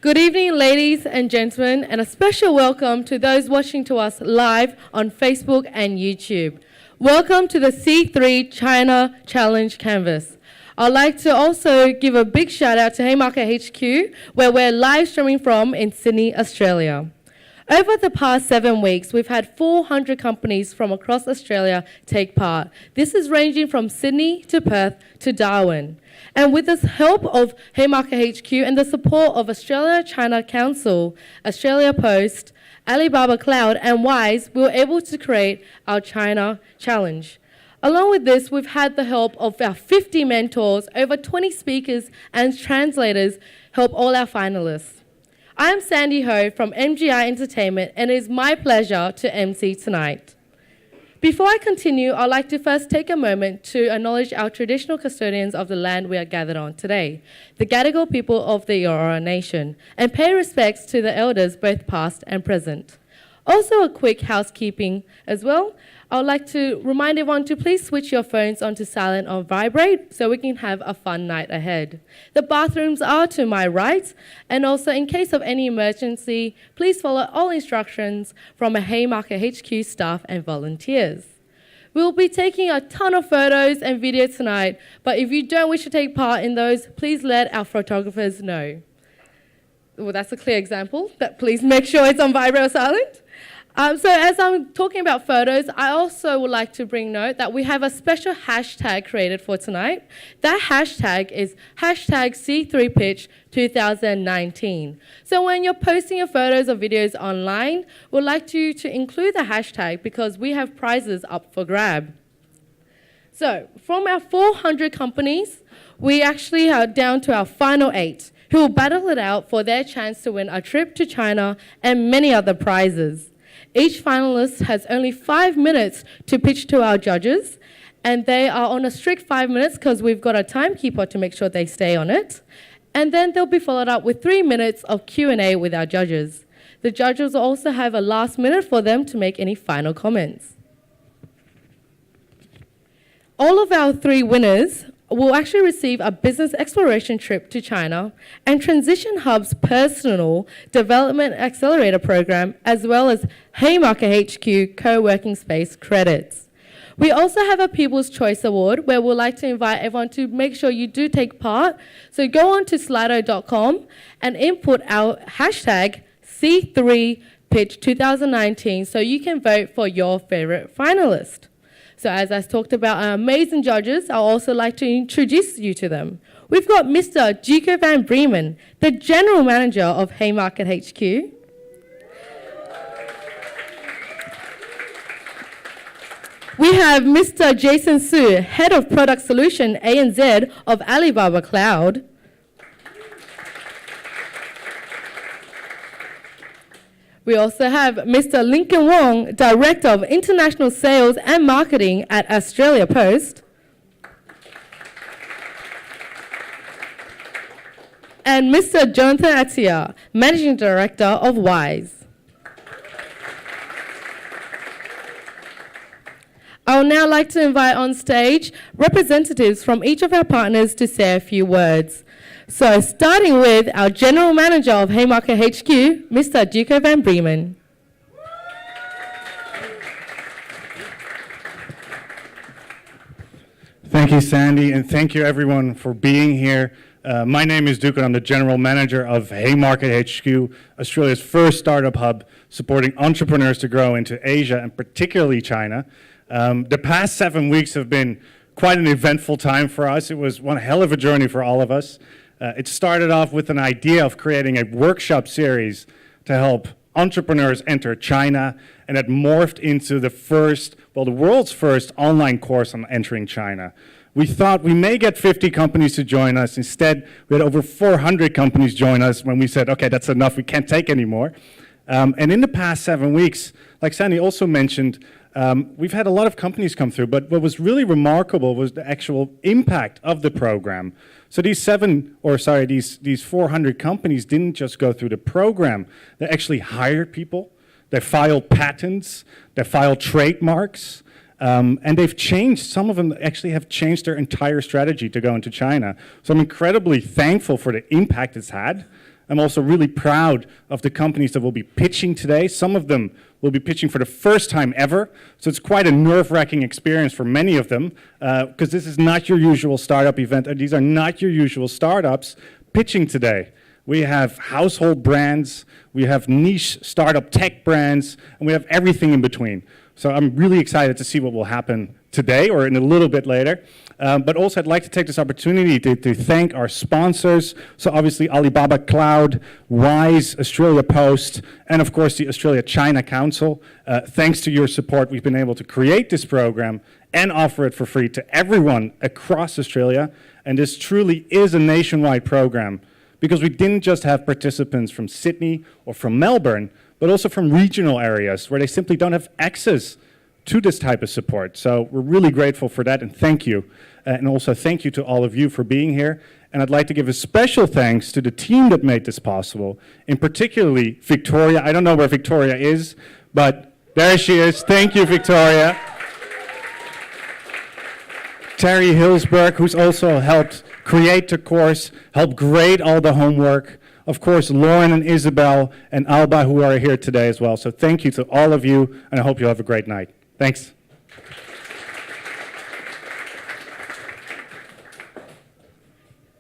Good evening, ladies and gentlemen, and a special welcome to those watching to us live on Facebook and YouTube. Welcome to the C3 China Challenge Canvas. I'd like to also give a big shout out to Haymarket HQ, where we're live streaming from in Sydney, Australia. Over the past 7 weeks, we've had 400 companies from across Australia take part. This is ranging from Sydney to Perth to Darwin. And with the help of Haymarket HQ and the support of Australia-China Council, Australia Post, Alibaba Cloud, and Wise, we were able to create our China Challenge. Along with this, we've had the help of our 50 mentors, over 20 speakers and translators help all our finalists. I am Sandy Ho from MGI Entertainment, and it is my pleasure to MC tonight. Before I continue, I'd like to first take a moment to acknowledge our traditional custodians of the land we are gathered on today, the Gadigal people of the Eora Nation, and pay respects to the elders both past and present. Also a quick housekeeping as well. I would like to remind everyone to please switch your phones onto silent or vibrate so we can have a fun night ahead. The bathrooms are to my right, and also in case of any emergency, please follow all instructions from a Haymarket HQ staff and volunteers. We'll be taking a ton of photos and videos tonight, but if you don't wish to take part in those, please let our photographers know. Well, that's a clear example, but please make sure it's on vibrate or silent. So as I'm talking about photos, I also would like to bring note that we have a special hashtag created for tonight. That hashtag is hashtag C3Pitch2019. So when you're posting your photos or videos online, we'd like you to include the hashtag because we have prizes up for grab. So from our 400 companies, we actually are down to our final 8 who will battle it out for their chance to win a trip to China and many other prizes. Each finalist has only 5 minutes to pitch to our judges, and they are on a strict 5 minutes because we've got a timekeeper to make sure they stay on it. And then they'll be followed up with 3 minutes of Q&A with our judges. The judges will also have a last minute for them to make any final comments. All of our 3 winners will actually receive a business exploration trip to China and Transition Hub's personal development accelerator program, as well as Haymarket HQ co-working space credits. We also have a People's Choice Award where we'd like to invite everyone to make sure you do take part. So go on to slido.com and input our hashtag C3Pitch2019 so you can vote for your favorite finalist. So as I talked about our amazing judges, I'd also like to introduce you to them. We've got Mr. Jico van Bremen, the General Manager of Haymarket HQ. We have Mr. Jason Su, Head of Product Solution ANZ of Alibaba Cloud. We also have Mr. Lincoln Wong, Director of International Sales and Marketing at Australia Post. And Mr. Jonathan Atia, Managing Director of Wise. I would now like to invite on stage representatives from each of our partners to say a few words. So starting with our General Manager of Haymarket HQ, Mr. Jico van Bremen. Thank you, Sandy, and thank you everyone for being here. My name is Duke, and I'm the General Manager of Haymarket HQ, Australia's first startup hub supporting entrepreneurs to grow into Asia and particularly China. The past 7 weeks have been quite an eventful time for us. It was one hell of a journey for all of us. It started off with an idea of creating a workshop series to help entrepreneurs enter China, and it morphed into the world's first online course on entering China. We thought we may get 50 companies to join us. Instead, we had over 400 companies join us when we said, okay, that's enough, we can't take any more. And in the past 7 weeks, like Sandy also mentioned, we've had a lot of companies come through, but what was really remarkable was the actual impact of the program. So these 400 companies didn't just go through the program. They actually hired people, they filed patents, they filed trademarks, and they've changed, some of them actually have changed their entire strategy to go into China. So I'm incredibly thankful for the impact it's had. I'm also really proud of the companies that will be pitching today. Some of them will be pitching for the first time ever, so it's quite a nerve-wracking experience for many of them, because this is not your usual startup event, and these are not your usual startups pitching today. We have household brands, we have niche startup tech brands, and we have everything in between. So I'm really excited to see what will happen today or in a little bit later. But also I'd like to take this opportunity to thank our sponsors. So obviously Alibaba Cloud, Wise, Australia Post, and of course the Australia-China Council. Thanks to your support, we've been able to create this program and offer it for free to everyone across Australia. And this truly is a nationwide program, because we didn't just have participants from Sydney or from Melbourne, but also from regional areas where they simply don't have access to this type of support. So we're really grateful for that, and thank you. And also thank you to all of you for being here. And I'd like to give a special thanks to the team that made this possible, in particularly Victoria. I don't know where Victoria is, but there she is. Thank you, Victoria. Terry Hillsberg, who's also helped create the course, helped grade all the homework. Of course, Lauren and Isabel and Alba, who are here today as well. So thank you to all of you, and I hope you have a great night. Thanks.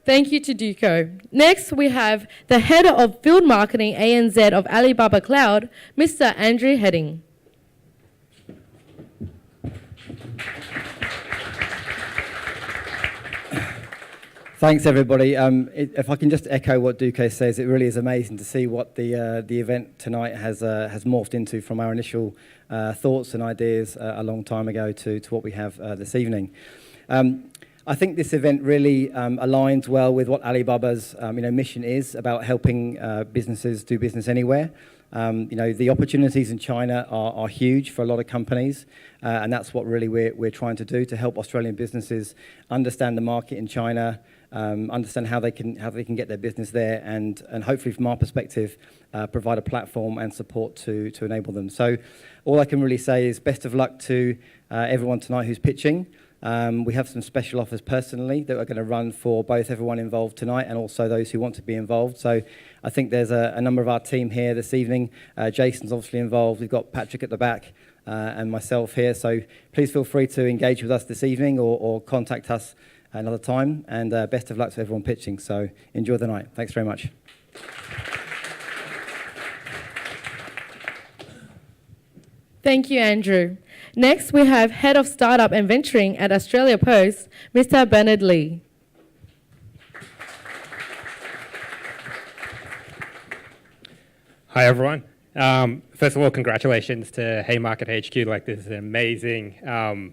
Thank you to Duco. Next, we have the Head of Field Marketing ANZ of Alibaba Cloud, Mr. Andrew Heading. Thanks, everybody. If I can just echo what Duque says, it really is amazing to see what the event tonight has morphed into from our initial thoughts and ideas a long time ago to what we have this evening. I think this event really aligns well with what Alibaba's mission is about helping businesses do business anywhere. The opportunities in China are huge for a lot of companies, and that's what really we're trying to do, to help Australian businesses understand the market in China, understand how they can get their business there, and hopefully from our perspective provide a platform and support to enable them. So all I can really say is best of luck to everyone tonight who's pitching. We have some special offers personally that are going to run for both everyone involved tonight and also those who want to be involved. So I think there's a number of our team here this evening. Jason's obviously involved. We've got Patrick at the back and myself here. So please feel free to engage with us this evening or contact us another time. And best of luck to everyone pitching. So enjoy the night. Thanks very much. Thank you, Andrew. Next, we have Head of Startup and Venturing at Australia Post, Mr. Bernard Lee. Hi, everyone. First of all, congratulations to Haymarket HQ. This is an amazing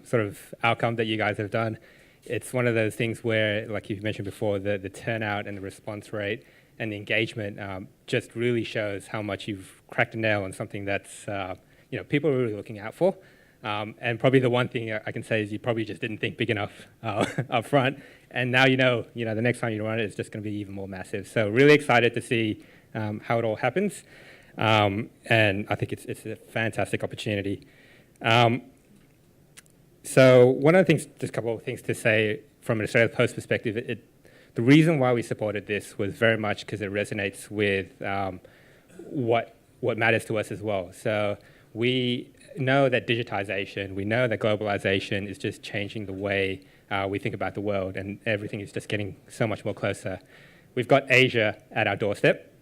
sort of outcome that you guys have done. It's one of those things where, like you mentioned before, the turnout and the response rate and the engagement just really shows how much you've cracked a nail on something that's people are really looking out for. And probably the one thing I can say is you probably just didn't think big enough up front. And now the next time you run it, it's just going to be even more massive. So really excited to see how it all happens. And I think it's a fantastic opportunity. So one of the things, just a couple of things to say from an Australia Post perspective, the reason why we supported this was very much because it resonates with what matters to us as well. So we know that digitization, we know that globalization is just changing the way we think about the world, and everything is just getting so much more closer. We've got Asia at our doorstep,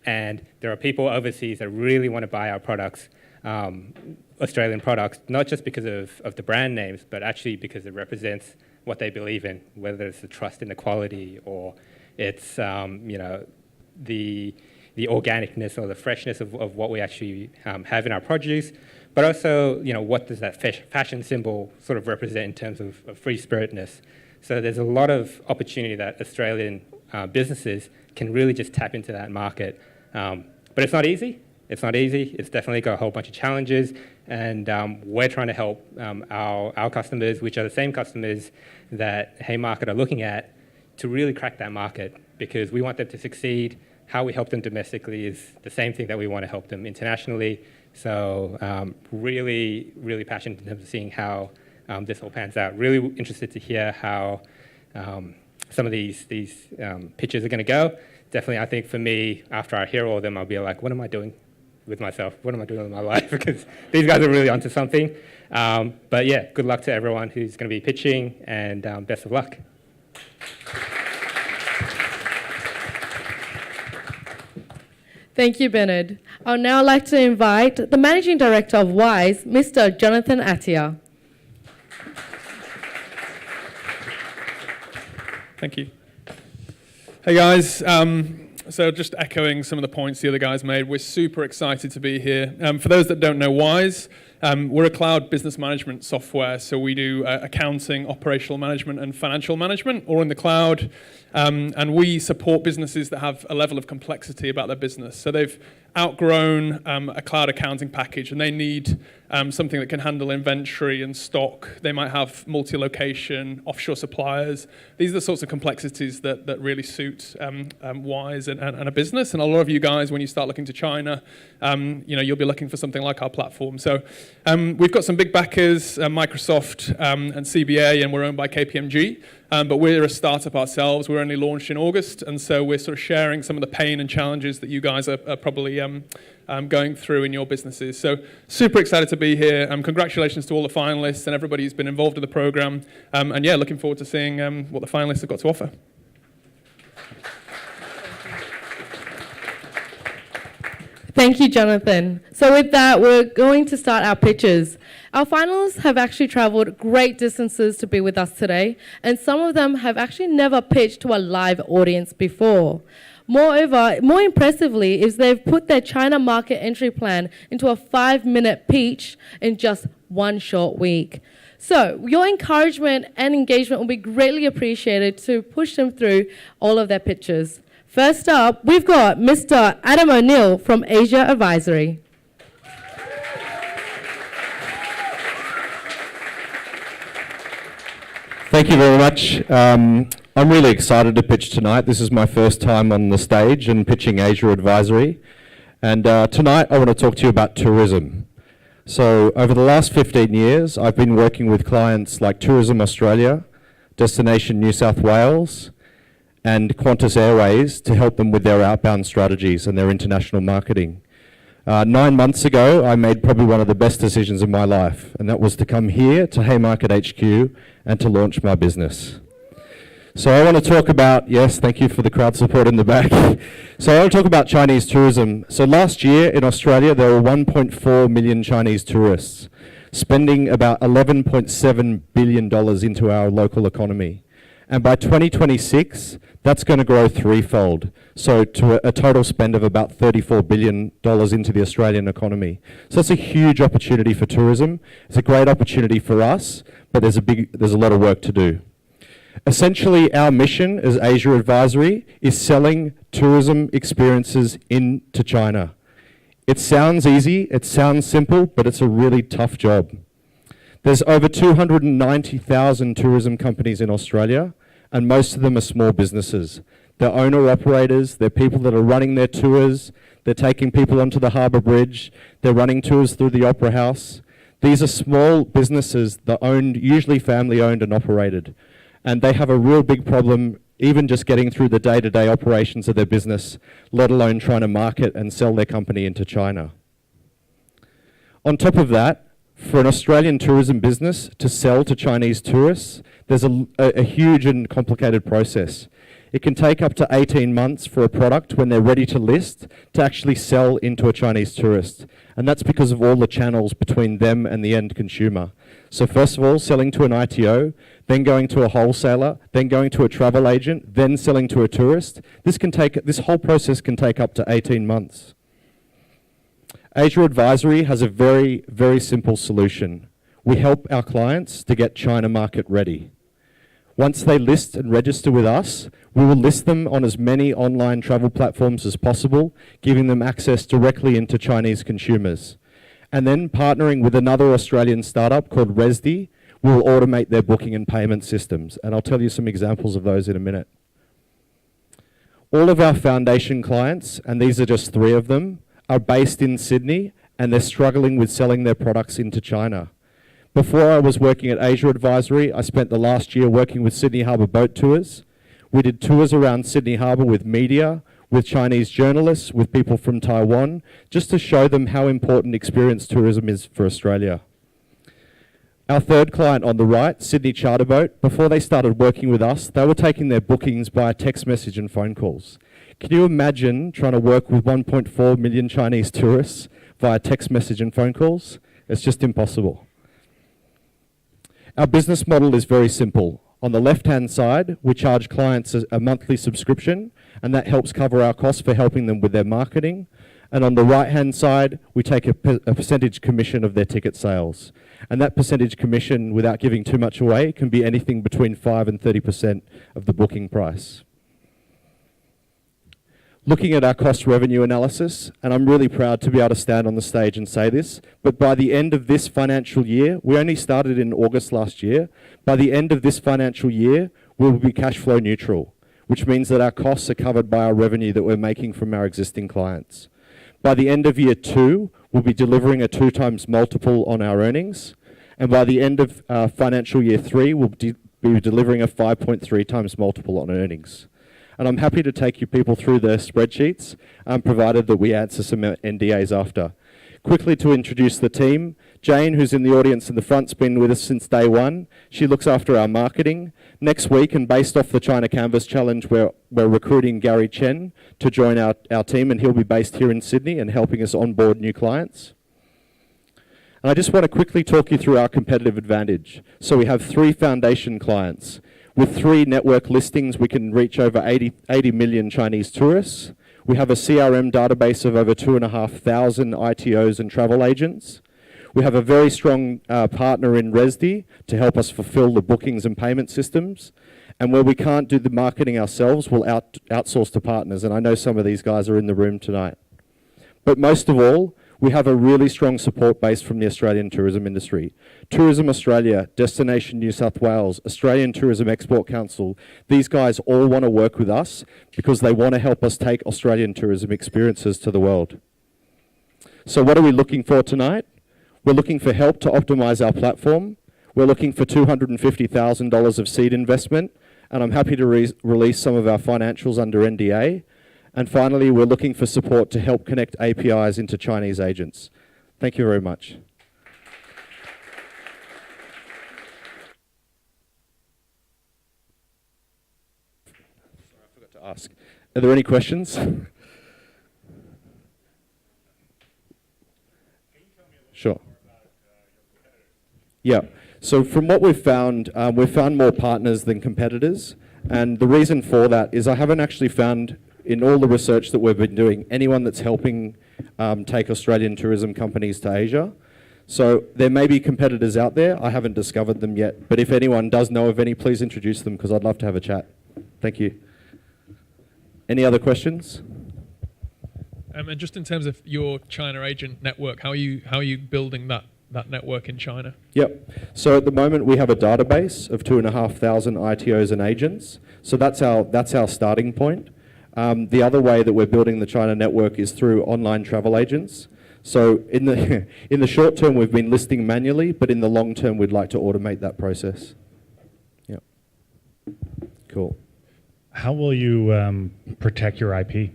and there are people overseas that really want to buy our products, Australian products, not just because of the brand names, but actually because it represents what they believe in, whether it's the trust in the quality or it's the organicness or the freshness of what we actually have in our produce, but also, what does that fashion symbol sort of represent in terms of free-spiritedness. So there's a lot of opportunity that Australian businesses can really just tap into that market. But it's not easy. It's not easy. It's definitely got a whole bunch of challenges, and we're trying to help our customers, which are the same customers that Haymarket are looking at, to really crack that market, because we want them to succeed. How we help them domestically is the same thing that we want to help them internationally. So really, really passionate in terms of seeing how this all pans out. Really interested to hear how some of these pitches are going to go. definitely, I think for me, after I hear all of them, I'll be like, what am I doing with myself? What am I doing with my life? Because these guys are really onto something. But yeah, good luck to everyone who's going to be pitching, and best of luck. Thank you, Bernard. I'd now like to invite the Managing Director of WISE, Mr. Jonathan Attia. Thank you. Hey guys, so just echoing some of the points the other guys made, we're super excited to be here. For those that don't know WISE, we're a cloud business management software, so we do accounting, operational management, and financial management, all in the cloud. And we support businesses that have a level of complexity about their business. So they've outgrown a cloud accounting package, and they need something that can handle inventory and stock. They might have multi-location, offshore suppliers. These are the sorts of complexities that really suit WISE and a business. And a lot of you guys, when you start looking to China, you'll be looking for something like our platform. So we've got some big backers, Microsoft and CBA, and we're owned by KPMG. But we're a startup ourselves. We're only launched in August, and so we're sort of sharing some of the pain and challenges that you guys are probably going through in your businesses. So super excited to be here. Congratulations to all the finalists and everybody who's been involved in the program. And yeah, looking forward to seeing what the finalists have got to offer. Thank you, Jonathan. So with that, we're going to start our pitches. Our finalists have actually traveled great distances to be with us today, and some of them have actually never pitched to a live audience before. Moreover, more impressively, is they've put their China market entry plan into a 5-minute pitch in just one short week. So your encouragement and engagement will be greatly appreciated to push them through all of their pitches. First up, we've got Mr. Adam O'Neill from Asia Advisory. Thank you very much. I'm really excited to pitch tonight. This is my first time on the stage and pitching Asia Advisory. And tonight I want to talk to you about tourism. So over the last 15 years, I've been working with clients like Tourism Australia, Destination New South Wales, and Qantas Airways to help them with their outbound strategies and their international marketing. 9 months ago, I made probably one of the best decisions of my life, and that was to come here to Haymarket HQ and to launch my business. So I want to talk about, yes, thank you for the crowd support in the back. So I want to talk about Chinese tourism. So last year in Australia, there were 1.4 million Chinese tourists, spending about $11.7 billion into our local economy. And by 2026, that's going to grow threefold, so to a total spend of about $34 billion into the Australian economy. So that's a huge opportunity for tourism. It's a great opportunity for us, but there's a lot of work to do. Essentially, our mission as Asia Advisory is selling tourism experiences into China. It sounds easy, it sounds simple, but it's a really tough job. There's over 290,000 tourism companies in Australia, and most of them are small businesses. They're owner-operators, they're people that are running their tours, they're taking people onto the harbour bridge, they're running tours through the Opera House. These are small businesses that are usually family-owned and operated, and they have a real big problem even just getting through the day-to-day operations of their business, let alone trying to market and sell their company into China. On top of that, for an Australian tourism business to sell to Chinese tourists, there's a huge and complicated process. It can take up to 18 months for a product when they're ready to list to actually sell into a Chinese tourist. And that's because of all the channels between them and the end consumer. So first of all, selling to an ITO, then going to a wholesaler, then going to a travel agent, then selling to a tourist. This whole process can take up to 18 months. Asia Advisory has a very, very simple solution. We help our clients to get China market ready. Once they list and register with us, we will list them on as many online travel platforms as possible, giving them access directly into Chinese consumers. And then partnering with another Australian startup called Resdi, we will automate their booking and payment systems. And I'll tell you some examples of those in a minute. All of our foundation clients, and these are just 3 of them, are based in Sydney, and they're struggling with selling their products into China. Before I was working at Asia Advisory, I spent the last year working with Sydney Harbour Boat Tours. We did tours around Sydney Harbour with media, with Chinese journalists, with people from Taiwan, just to show them how important experience tourism is for Australia. Our third client on the right, Sydney Charter Boat, before they started working with us, they were taking their bookings via text message and phone calls. Can you imagine trying to work with 1.4 million Chinese tourists via text message and phone calls? It's just impossible. Our business model is very simple. On the left-hand side, we charge clients a monthly subscription, and that helps cover our costs for helping them with their marketing. And on the right-hand side, we take a percentage commission of their ticket sales. And that percentage commission, without giving too much away, can be anything between 5 and 30% of the booking price. Looking at our cost revenue analysis, and I'm really proud to be able to stand on the stage and say this, but by the end of this financial year, we only started in August last year, by the end of this financial year, we will be cash flow neutral, which means that our costs are covered by our revenue that we're making from our existing clients. By the end of year 2, we'll be delivering a 2 times multiple on our earnings, and by the end of financial year 3, we'll be delivering a 5.3 times multiple on earnings. And I'm happy to take you people through the spreadsheets, provided that we answer some NDAs after. Quickly to introduce the team, Jane, who's in the audience in the front, has been with us since day one. She looks after our marketing. Next week, and based off the China Canvas Challenge, we're recruiting Gary Chen to join our team, and he'll be based here in Sydney and helping us onboard new clients. And I just want to quickly talk you through our competitive advantage. So we have 3 foundation clients. With 3 network listings, we can reach over 80 million Chinese tourists. We have a CRM database of over 2,500 ITOs and travel agents. We have a very strong partner in Resdi to help us fulfill the bookings and payment systems. And where we can't do the marketing ourselves, we'll outsource to partners. And I know some of these guys are in the room tonight. But most of all, we have a really strong support base from the Australian tourism industry. Tourism Australia, Destination New South Wales, Australian Tourism Export Council, these guys all want to work with us because they want to help us take Australian tourism experiences to the world. So what are we looking for tonight? We're looking for help to optimize our platform. We're looking for $250,000 of seed investment, and I'm happy to release some of our financials under NDA. And finally, we're looking for support to help connect APIs into Chinese agents. Thank you very much. Sorry, I forgot to ask. Are there any questions? Sure. Yeah. So from what we've found more partners than competitors. And the reason for that is I haven't actually found, in all the research that we've been doing, anyone that's helping take Australian tourism companies to Asia. So there may be competitors out there. I haven't discovered them yet. But if anyone does know of any, please introduce them because I'd love to have a chat. Thank you. Any other questions? And just in terms of your China agent network, how are you building that network in China? Yep. So at the moment we have a database of 2,500 ITOs and agents. So that's our starting point. The other way that we're building the China network is through online travel agents. So in the short term, we've been listing manually, but in the long term, we'd like to automate that process. Yep. Cool. How will you protect your IP?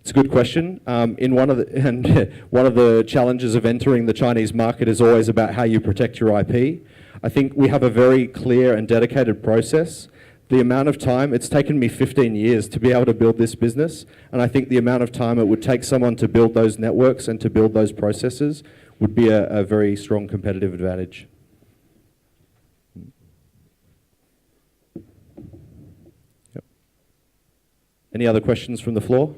It's a good question. One of the challenges of entering the Chinese market is always about how you protect your IP. I think we have a very clear and dedicated process. The amount of time, it's taken me 15 years to be able to build this business, and I think the amount of time it would take someone to build those networks and to build those processes would be a very strong competitive advantage. Yep. Any other questions from the floor?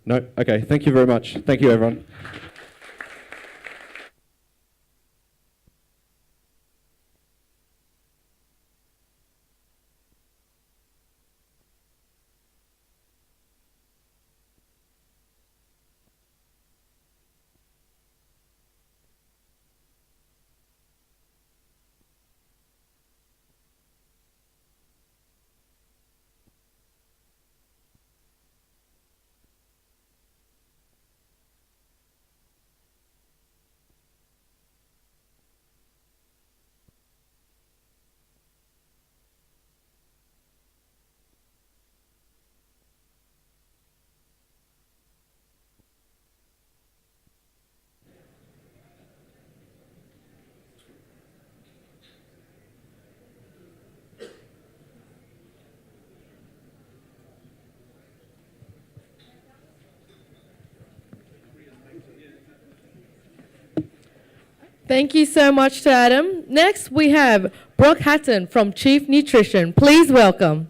No? Okay, thank you very much. Thank you, everyone. Thank you so much to Adam. Next, we have Brock Hatton from Chief Nutrition. Please welcome.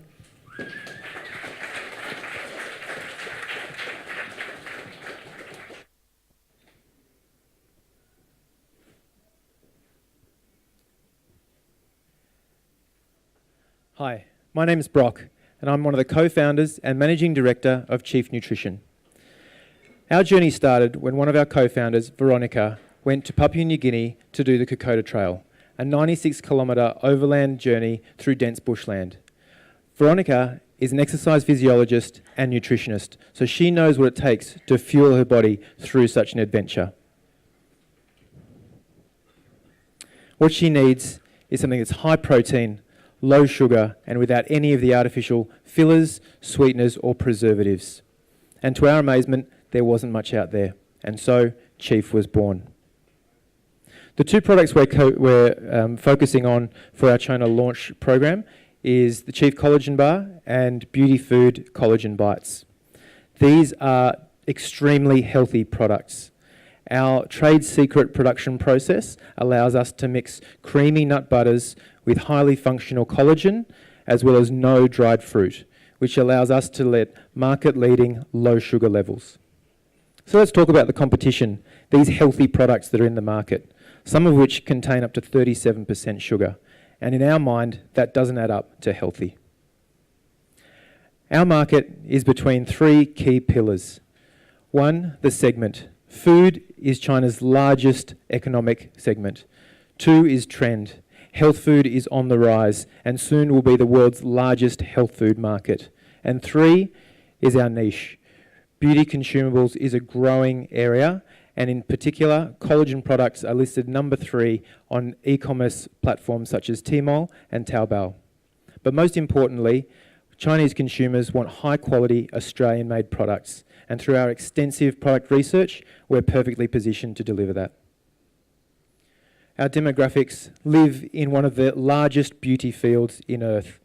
Hi, my name is Brock, and I'm one of the co-founders and managing director of Chief Nutrition. Our journey started when one of our co-founders, Veronica, went to Papua New Guinea to do the Kokoda Trail, a 96-kilometre overland journey through dense bushland. Veronica is an exercise physiologist and nutritionist, so she knows what it takes to fuel her body through such an adventure. What she needs is something that's high protein, low sugar, and without any of the artificial fillers, sweeteners, or preservatives. And to our amazement, there wasn't much out there, and so Chief was born. The two products we're focusing on for our China launch program is the Chief Collagen Bar and Beauty Food Collagen Bites. These are extremely healthy products. Our trade secret production process allows us to mix creamy nut butters with highly functional collagen, as well as no dried fruit, which allows us to let market-leading low sugar levels. So let's talk about the competition, these healthy products that are in the market, some of which contain up to 37% sugar. And in our mind, that doesn't add up to healthy. Our market is between three key pillars. One, the segment. Food is China's largest economic segment. Two is trend. Health food is on the rise and soon will be the world's largest health food market. And three is our niche. Beauty consumables is a growing area, and in particular, collagen products are listed number 3 on e-commerce platforms such as Tmall and Taobao. But most importantly, Chinese consumers want high-quality Australian-made products, and through our extensive product research, we're perfectly positioned to deliver that. Our demographics live in one of the largest beauty fields in Earth,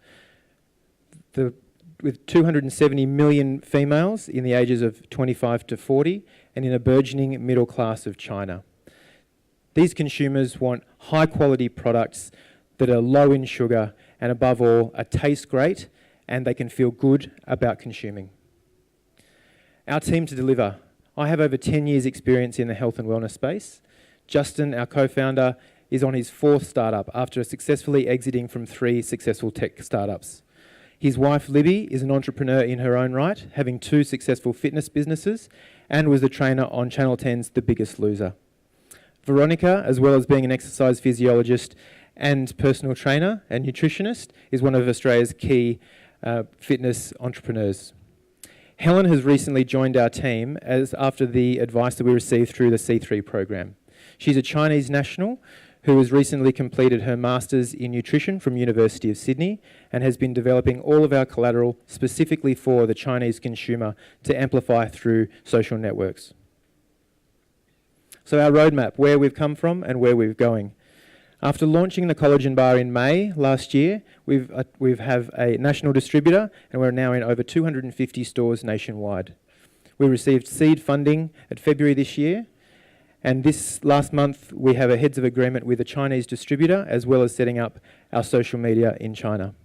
with 270 million females in the ages of 25 to 40 and in a burgeoning middle class of China. These consumers want high-quality products that are low in sugar and, above all, taste great and they can feel good about consuming. Our team to deliver. I have over 10 years' experience in the health and wellness space. Justin, our co-founder, is on his 4th startup after successfully exiting from 3 successful tech startups. His wife, Libby, is an entrepreneur in her own right, having 2 successful fitness businesses, and was the trainer on Channel 10's The Biggest Loser. Veronica, as well as being an exercise physiologist and personal trainer and nutritionist, is one of Australia's key fitness entrepreneurs. Helen has recently joined our team after the advice that we received through the C3 program. She's a Chinese national who has recently completed her Masters in Nutrition from University of Sydney and has been developing all of our collateral specifically for the Chinese consumer to amplify through social networks. So our roadmap, where we've come from and where we're going. After launching the collagen bar in May last year, we have a national distributor and we're now in over 250 stores nationwide. We received seed funding at February this year, and this last month we have a heads of agreement with a Chinese distributor as well as setting up our social media in China.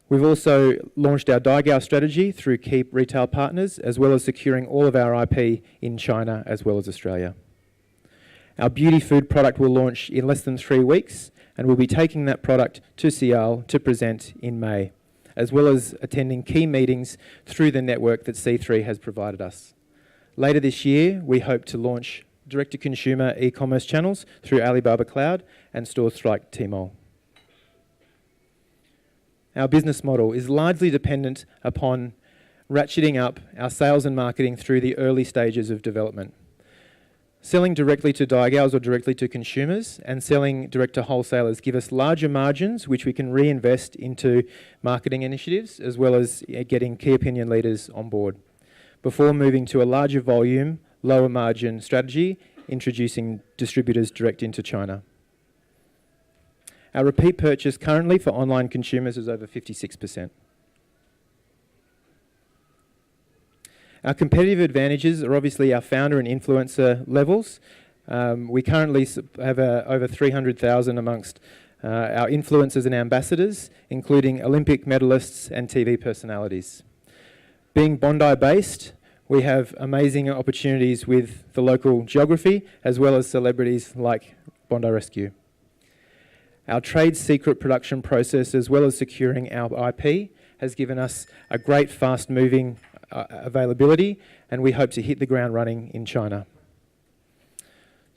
We've also launched our Daigao strategy through key retail partners as well as securing all of our IP in China as well as Australia. Our beauty food product will launch in less than 3 weeks, and we'll be taking that product to Seattle to present in May, as well as attending key meetings through the network that C3 has provided us. Later this year, we hope to launch direct-to-consumer e-commerce channels through Alibaba Cloud and stores like Tmall. Our business model is largely dependent upon ratcheting up our sales and marketing through the early stages of development. Selling directly to Daigaos or directly to consumers and selling direct to wholesalers give us larger margins which we can reinvest into marketing initiatives as well as getting key opinion leaders on board before moving to a larger volume, lower margin strategy, introducing distributors direct into China. Our repeat purchase currently for online consumers is over 56%. Our competitive advantages are obviously our founder and influencer levels, We currently have over 300,000 amongst our influencers and ambassadors, including Olympic medalists and TV personalities. Being Bondi-based, we have amazing opportunities with the local geography, as well as celebrities like Bondi Rescue. Our trade secret production process, as well as securing our IP, has given us a great fast-moving availability, and we hope to hit the ground running in China.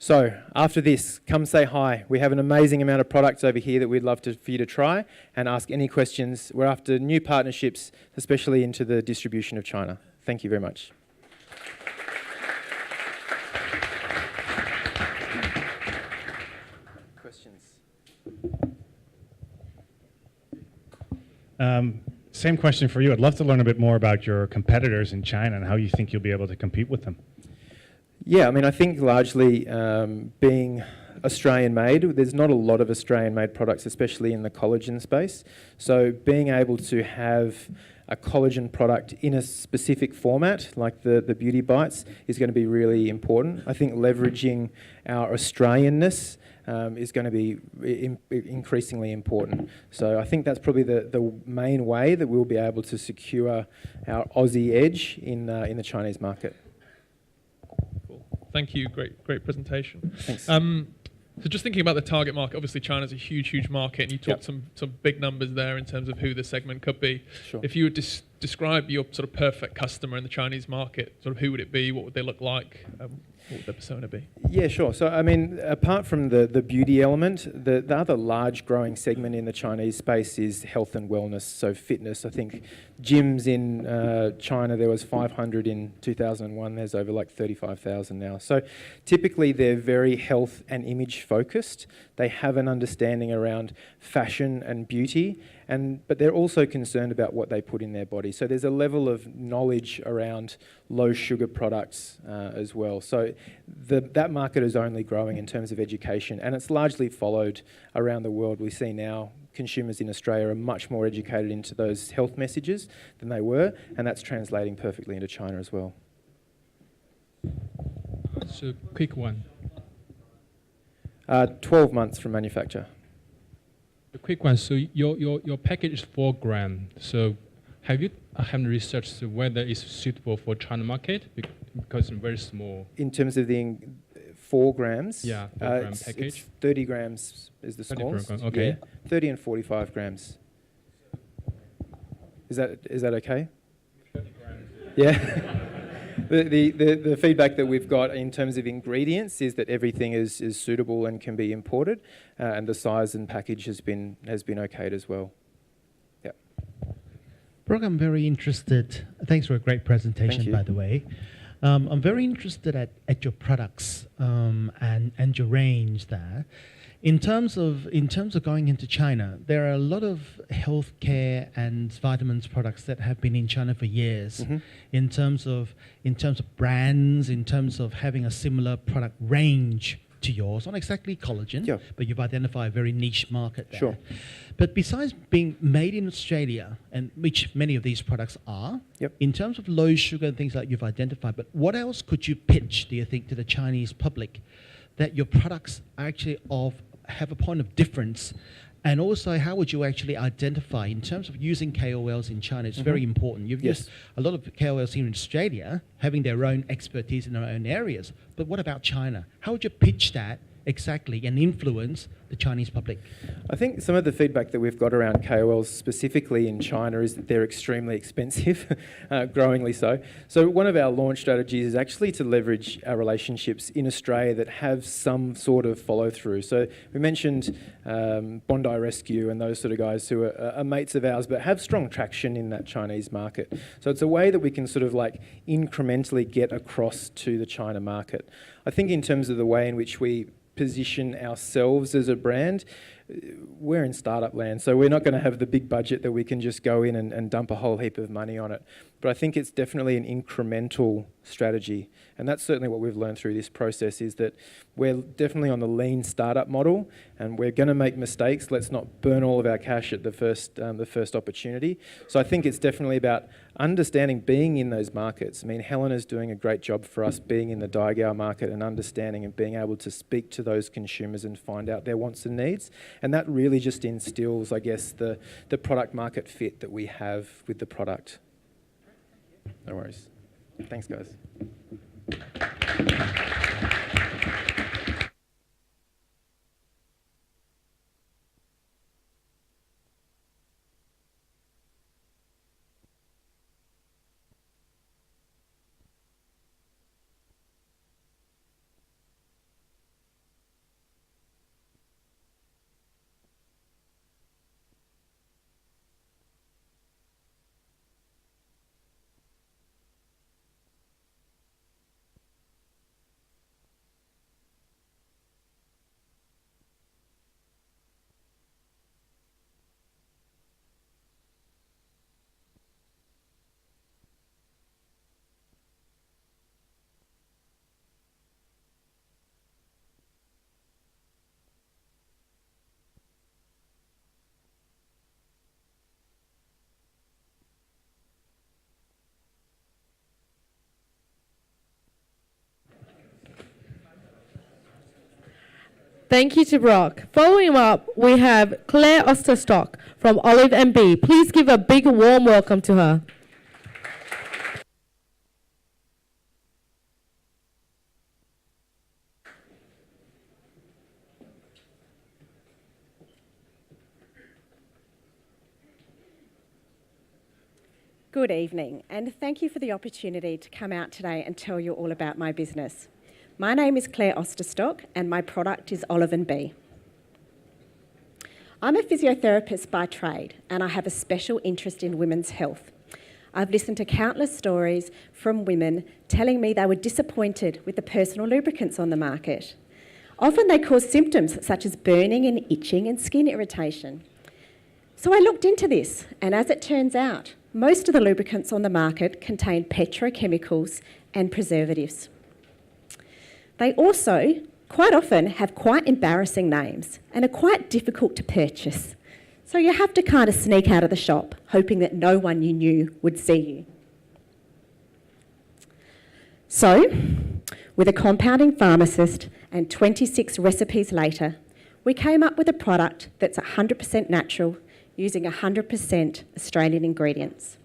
So, after this, come say hi. We have an amazing amount of products over here that we'd love for you to try and ask any questions. We're after new partnerships, especially into the distribution of China. Thank you very much. Questions? Same question for you. I'd love to learn a bit more about your competitors in China and how you think you'll be able to compete with them. Yeah, I mean, I think largely being Australian-made, there's not a lot of Australian-made products, especially in the collagen space. So being able to have a collagen product in a specific format, like the Beauty Bites, is going to be really important. I think leveraging our Australianness is going to be increasingly important. So I think that's probably the main way that we'll be able to secure our Aussie edge in the Chinese market. Cool. Thank you. Great presentation. Thanks. So just thinking about the target market, obviously China's a huge market, and you talked some big numbers there in terms of who the segment could be. Sure. If you would describe your sort of perfect customer in the Chinese market, sort of who would it be? What would they look like? What would their persona be? Yeah, sure. So, I mean, apart from the beauty element, the other large growing segment in the Chinese space is health and wellness, so fitness. I think gyms in China, there was 500 in 2001. There's over like 35,000 now. So typically they're very health and image focused. They have an understanding around fashion and beauty, but they're also concerned about what they put in their body. So there's a level of knowledge around low sugar products as well. So that market is only growing in terms of education, and it's largely followed around the world. We see now consumers in Australia are much more educated into those health messages than they were, and that's translating perfectly into China as well. So quick one. 12 months from manufacture. A quick one. So your package is 4 grams. So have you researched whether it's suitable for China market because it's very small? In terms of the 4 grams? Yeah, 4-gram package. It's 30 grams is the 30 smallest. grams, okay. Yeah, 30 and 45 grams. Is that okay? 30 grams. Yeah. The feedback that we've got in terms of ingredients is that everything is suitable and can be imported, and the size and package has been okayed as well. Yeah. Brooke, I'm very interested. Thanks for a great presentation, by the way. I'm very interested at your products and your range there. In terms of going into China, there are a lot of healthcare and vitamins products that have been in China for years. Mm-hmm. In terms of brands, in terms of having a similar product range to yours, not exactly collagen, but you've identified a very niche market there. Sure. But besides being made in Australia, and which many of these products are, in terms of low sugar and things like you've identified, but what else could you pitch, do you think, to the Chinese public that your products are actually have a point of difference? And also, how would you actually identify, in terms of using KOLs in China, it's very important. You've used a lot of KOLs here in Australia having their own expertise in their own areas. But what about China? How would you pitch that exactly and influence the Chinese public? I think some of the feedback that we've got around KOLs specifically in China is that they're extremely expensive, growingly so. So one of our launch strategies is actually to leverage our relationships in Australia that have some sort of follow through. So we mentioned Bondi Rescue and those sort of guys who are mates of ours but have strong traction in that Chinese market. So it's a way that we can sort of like incrementally get across to the China market. I think in terms of the way in which we position ourselves as a brand, we're in startup land, so we're not going to have the big budget that we can just go in and dump a whole heap of money on it. But I think it's definitely an incremental strategy, and that's certainly what we've learned through this process, is that we're definitely on the lean startup model, and we're going to make mistakes. Let's not burn all of our cash at the first opportunity. So I think it's definitely about understanding being in those markets. I mean, Helena's doing a great job for us being in the Daigou market and understanding and being able to speak to those consumers and find out their wants and needs. And that really just instills, I guess, the product market fit that we have with the product. No worries. Thanks, guys. Thank you to Brock. Following up, we have Claire Osterstock from Olive & Bee. Please give a big warm welcome to her. Good evening, and thank you for the opportunity to come out today and tell you all about my business. My name is Claire Osterstock, and my product is Olive & Bee. I'm a physiotherapist by trade, and I have a special interest in women's health. I've listened to countless stories from women telling me they were disappointed with the personal lubricants on the market. Often they cause symptoms such as burning and itching and skin irritation. So I looked into this, and as it turns out, most of the lubricants on the market contain petrochemicals and preservatives. They also, quite often, have quite embarrassing names and are quite difficult to purchase. So you have to kind of sneak out of the shop, hoping that no one you knew would see you. So, with a compounding pharmacist and 26 recipes later, we came up with a product that's 100% natural, using 100% Australian ingredients.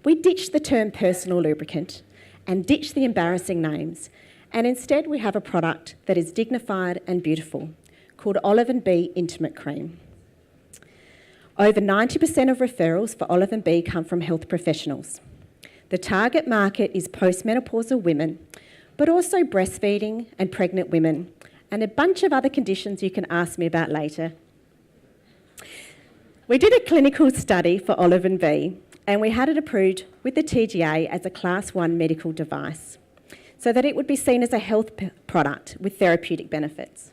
We ditched the term personal lubricant and ditched the embarrassing names, and instead we have a product that is dignified and beautiful, called Olive & Bee Intimate Cream. Over 90% of referrals for Olive & Bee come from health professionals. The target market is postmenopausal women, but also breastfeeding and pregnant women, and a bunch of other conditions you can ask me about later. We did a clinical study for Olive & Bee, and we had it approved with the TGA as a Class 1 medical device, so that it would be seen as a health product with therapeutic benefits.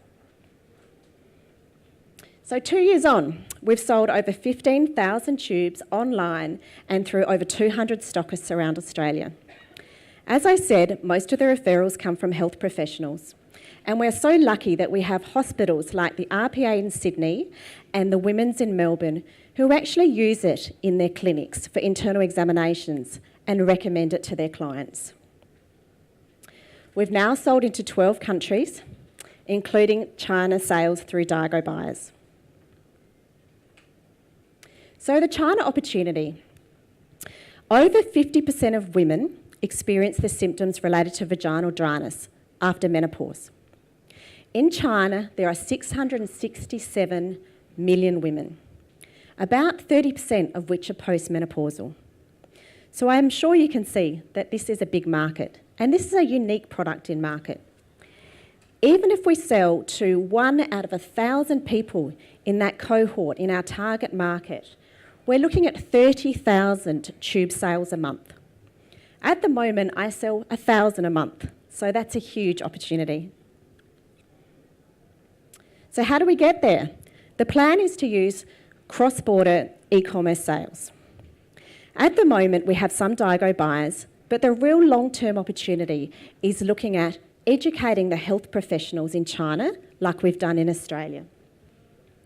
So 2 years on, we've sold over 15,000 tubes online and through over 200 stockists around Australia. As I said, most of the referrals come from health professionals, and we're so lucky that we have hospitals like the RPA in Sydney and the Women's in Melbourne who actually use it in their clinics for internal examinations and recommend it to their clients. We've now sold into 12 countries, including China sales through Daigou buyers. So the China opportunity. Over 50% of women experience the symptoms related to vaginal dryness after menopause. In China, there are 667 million women, about 30% of which are postmenopausal. So I am sure you can see that this is a big market, and this is a unique product in market. Even if we sell to 1 out of 1,000 people in that cohort, in our target market, we're looking at 30,000 tube sales a month. At the moment, I sell 1,000 a month, so that's a huge opportunity. So how do we get there? The plan is to use cross-border e-commerce sales. At the moment, we have some Daigou buyers, but the real long-term opportunity is looking at educating the health professionals in China, like we've done in Australia.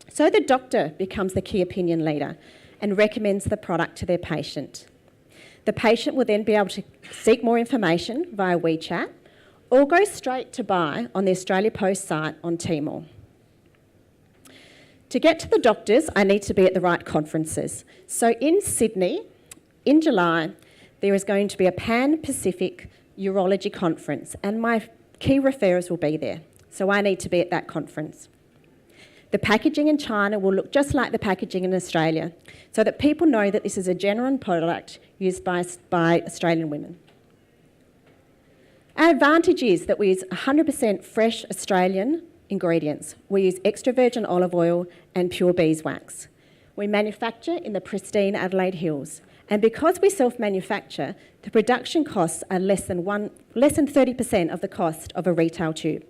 So the doctor becomes the key opinion leader and recommends the product to their patient. The patient will then be able to seek more information via WeChat or go straight to buy on the Australia Post site on Tmall. To get to the doctors, I need to be at the right conferences. So in Sydney, in July, there is going to be a Pan-Pacific Urology conference, and my key referrers will be there. So I need to be at that conference. The packaging in China will look just like the packaging in Australia, so that people know that this is a genuine product used by Australian women. Our advantage is that we use 100% fresh Australian ingredients. We use extra virgin olive oil and pure beeswax. We manufacture in the pristine Adelaide Hills. And because we self-manufacture, the production costs are less than 30% of the cost of a retail tube.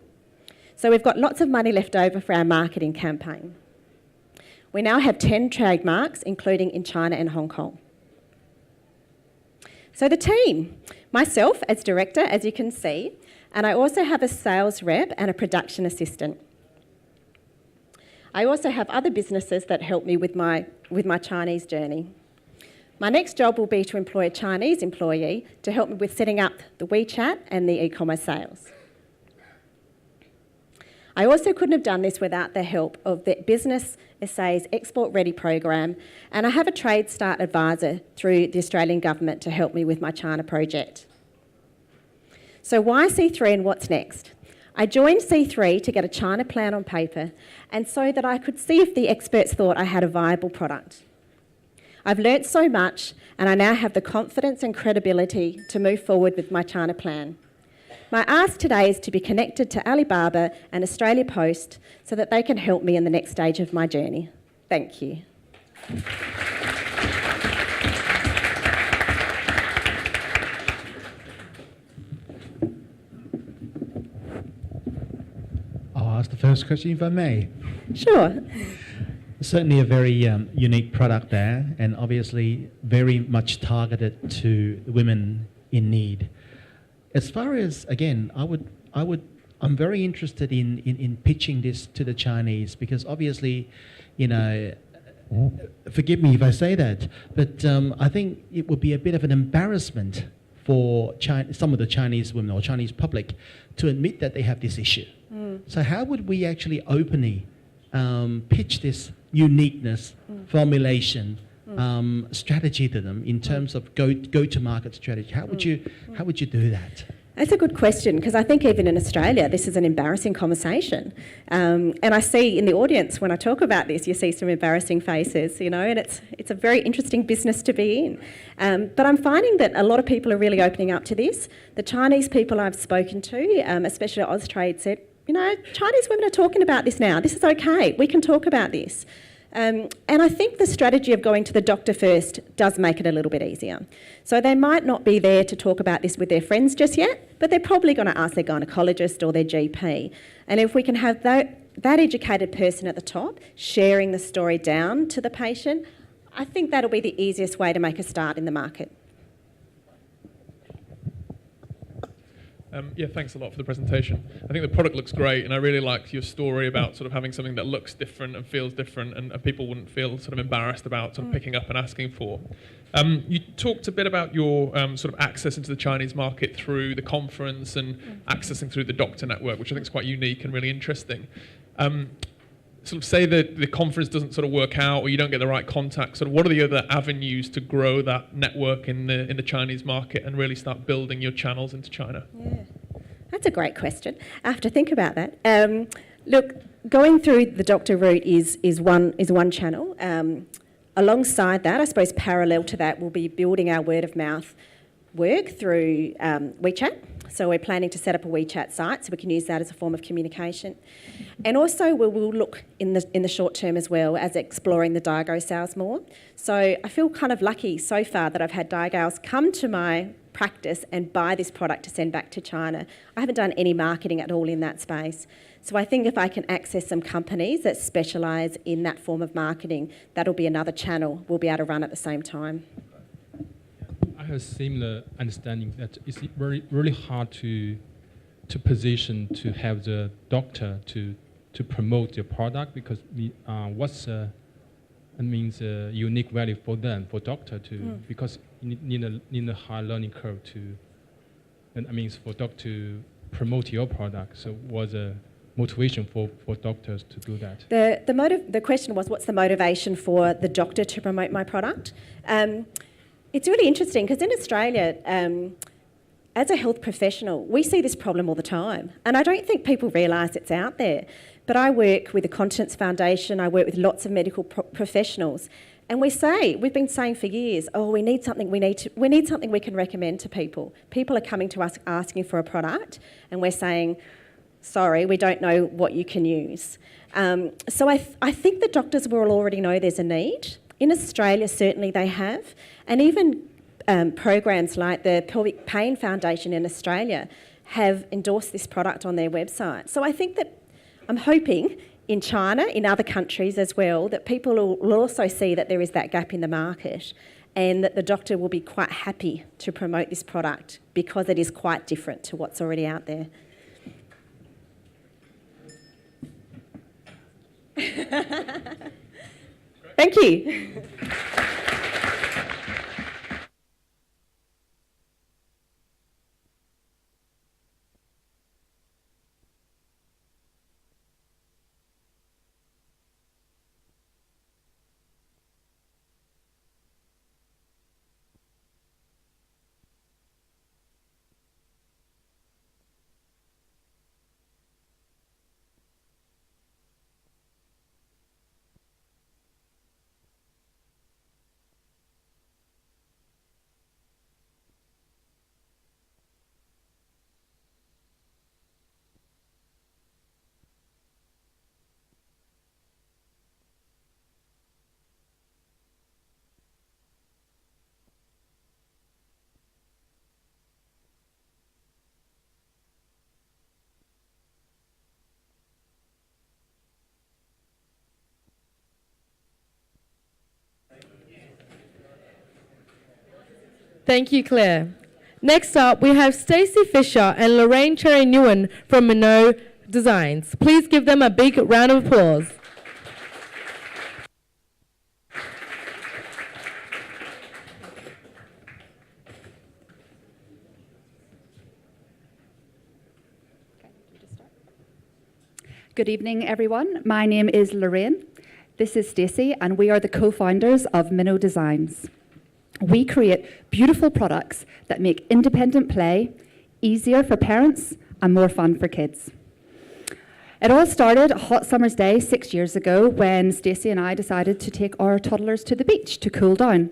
So we've got lots of money left over for our marketing campaign. We now have 10 trademarks, including in China and Hong Kong. So the team, myself as director, as you can see, and I also have a sales rep and a production assistant. I also have other businesses that help me with my Chinese journey. My next job will be to employ a Chinese employee to help me with setting up the WeChat and the e-commerce sales. I also couldn't have done this without the help of the Business SA's Export Ready program, and I have a Trade Start advisor through the Australian government to help me with my China project. So why C3 and what's next? I joined C3 to get a China plan on paper and so that I could see if the experts thought I had a viable product. I've learnt so much and I now have the confidence and credibility to move forward with my China plan. My ask today is to be connected to Alibaba and Australia Post so that they can help me in the next stage of my journey. Thank you. I'll ask the first question if I may. Sure. Certainly a very unique product there, and obviously very much targeted to women in need. As far as, again, I'm very interested in pitching this to the Chinese because obviously, you know, forgive me if I say that, but I think it would be a bit of an embarrassment for some of the Chinese women or Chinese public to admit that they have this issue. So how would we actually openly pitch this uniqueness, formulation, strategy to them in terms of go-to-market strategy? How would you do that? That's a good question because I think even in Australia this is an embarrassing conversation, and I see in the audience when I talk about this you see some embarrassing faces, you know, and it's a very interesting business to be in. But I'm finding that a lot of people are really opening up to this. The Chinese people I've spoken to, especially Austrade, said, you know, Chinese women are talking about this now. This is okay. We can talk about this. And I think the strategy of going to the doctor first does make it a little bit easier. So they might not be there to talk about this with their friends just yet, but they're probably going to ask their gynaecologist or their GP. And if we can have that educated person at the top sharing the story down to the patient, I think that'll be the easiest way to make a start in the market. Yeah, thanks a lot for the presentation. I think the product looks great, and I really liked your story about sort of having something that looks different and feels different, and people wouldn't feel sort of embarrassed about sort of picking up and asking for. You talked a bit about your sort of access into the Chinese market through the conference and accessing through the doctor network, which I think is quite unique and really interesting. Sort of say that the conference doesn't sort of work out or you don't get the right contact, sort of what are the other avenues to grow that network in the Chinese market and really start building your channels into China? Yeah, that's a great question. I have to think about that. Look, going through the doctor route is one channel. Alongside that, I suppose parallel to that, we'll be building our word of mouth work through WeChat. So we're planning to set up a WeChat site so we can use that as a form of communication. And also we'll look in the short term as well as exploring the Daigou sales more. So I feel kind of lucky so far that I've had Daigous come to my practice and buy this product to send back to China. I haven't done any marketing at all in that space. So I think if I can access some companies that specialise in that form of marketing, that'll be another channel we'll be able to run at the same time. I have similar understanding that it's really hard to position to have the doctor to promote their product, because what's unique value for them, for doctor to because you need a high learning curve to, and for doctor to promote your product. So what's a motivation for doctors to do that? The question was, what's the motivation for the doctor to promote my product? It's really interesting because in Australia, as a health professional, we see this problem all the time, and I don't think people realise it's out there. But I work with the Continence Foundation, I work with lots of medical professionals, and we've been saying for years, we need something we can recommend to people. People are coming to us asking for a product, and we're saying, sorry, we don't know what you can use. So I think the doctors will already know there's a need. In Australia, certainly they have, and even programs like the Pelvic Pain Foundation in Australia have endorsed this product on their website. So I think that I'm hoping in China, in other countries as well, that people will also see that there is that gap in the market and that the doctor will be quite happy to promote this product because it is quite different to what's already out there. Thank you. Thank you, Claire. Next up, we have Stacey Fisher and Lorraine Cherry-Newen from Minnow Designs. Please give them a big round of applause. Good evening, everyone. My name is Lorraine. This is Stacey, and we are the co-founders of Minnow Designs. We create beautiful products that make independent play easier for parents and more fun for kids. It all started a hot summer's day 6 years ago when Stacey and I decided to take our toddlers to the beach to cool down.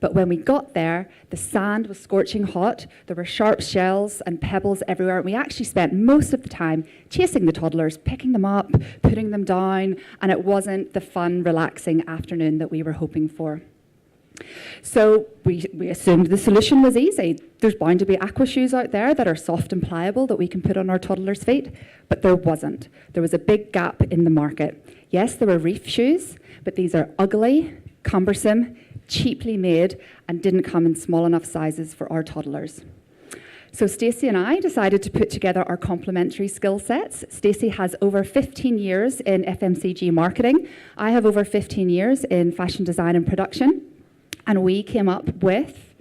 But when we got there, the sand was scorching hot, there were sharp shells and pebbles everywhere, and we actually spent most of the time chasing the toddlers, picking them up, putting them down, and it wasn't the fun, relaxing afternoon that we were hoping for. So we assumed the solution was easy. There's bound to be aqua shoes out there that are soft and pliable that we can put on our toddlers' feet, but there wasn't. There was a big gap in the market. Yes, there were reef shoes, but these are ugly, cumbersome, cheaply made, and didn't come in small enough sizes for our toddlers. So Stacey and I decided to put together our complementary skill sets. Stacey has over 15 years in FMCG marketing. I have over 15 years in fashion design and production. And we came up with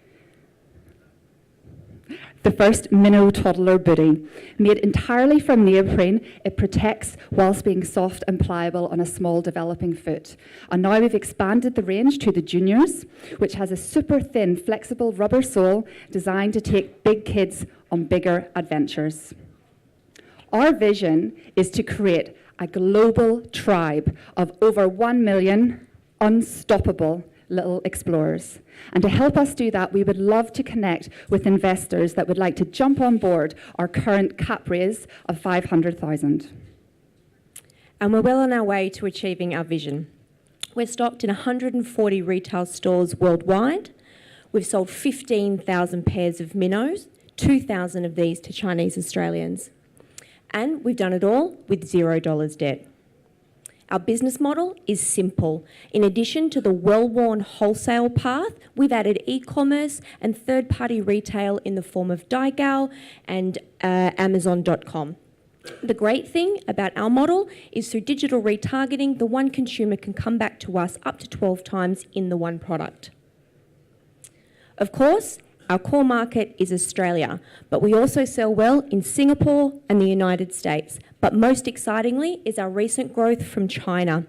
the first Minnow toddler bootie. Made entirely from neoprene, it protects whilst being soft and pliable on a small developing foot. And now we've expanded the range to the juniors, which has a super thin, flexible rubber sole designed to take big kids on bigger adventures. Our vision is to create a global tribe of over 1 million unstoppable little explorers. And to help us do that, we would love to connect with investors that would like to jump on board our current cap raise of 500,000. And we're well on our way to achieving our vision. We're stocked in 140 retail stores worldwide. We've sold 15,000 pairs of Minnows, 2,000 of these to Chinese Australians. And we've done it all with $0 debt. Our business model is simple. In addition to the well-worn wholesale path, we've added e-commerce and third-party retail in the form of Daigao and Amazon.com. The great thing about our model is through digital retargeting, the one consumer can come back to us up to 12 times in the one product. Of course, our core market is Australia, but we also sell well in Singapore and the United States. But most excitingly is our recent growth from China.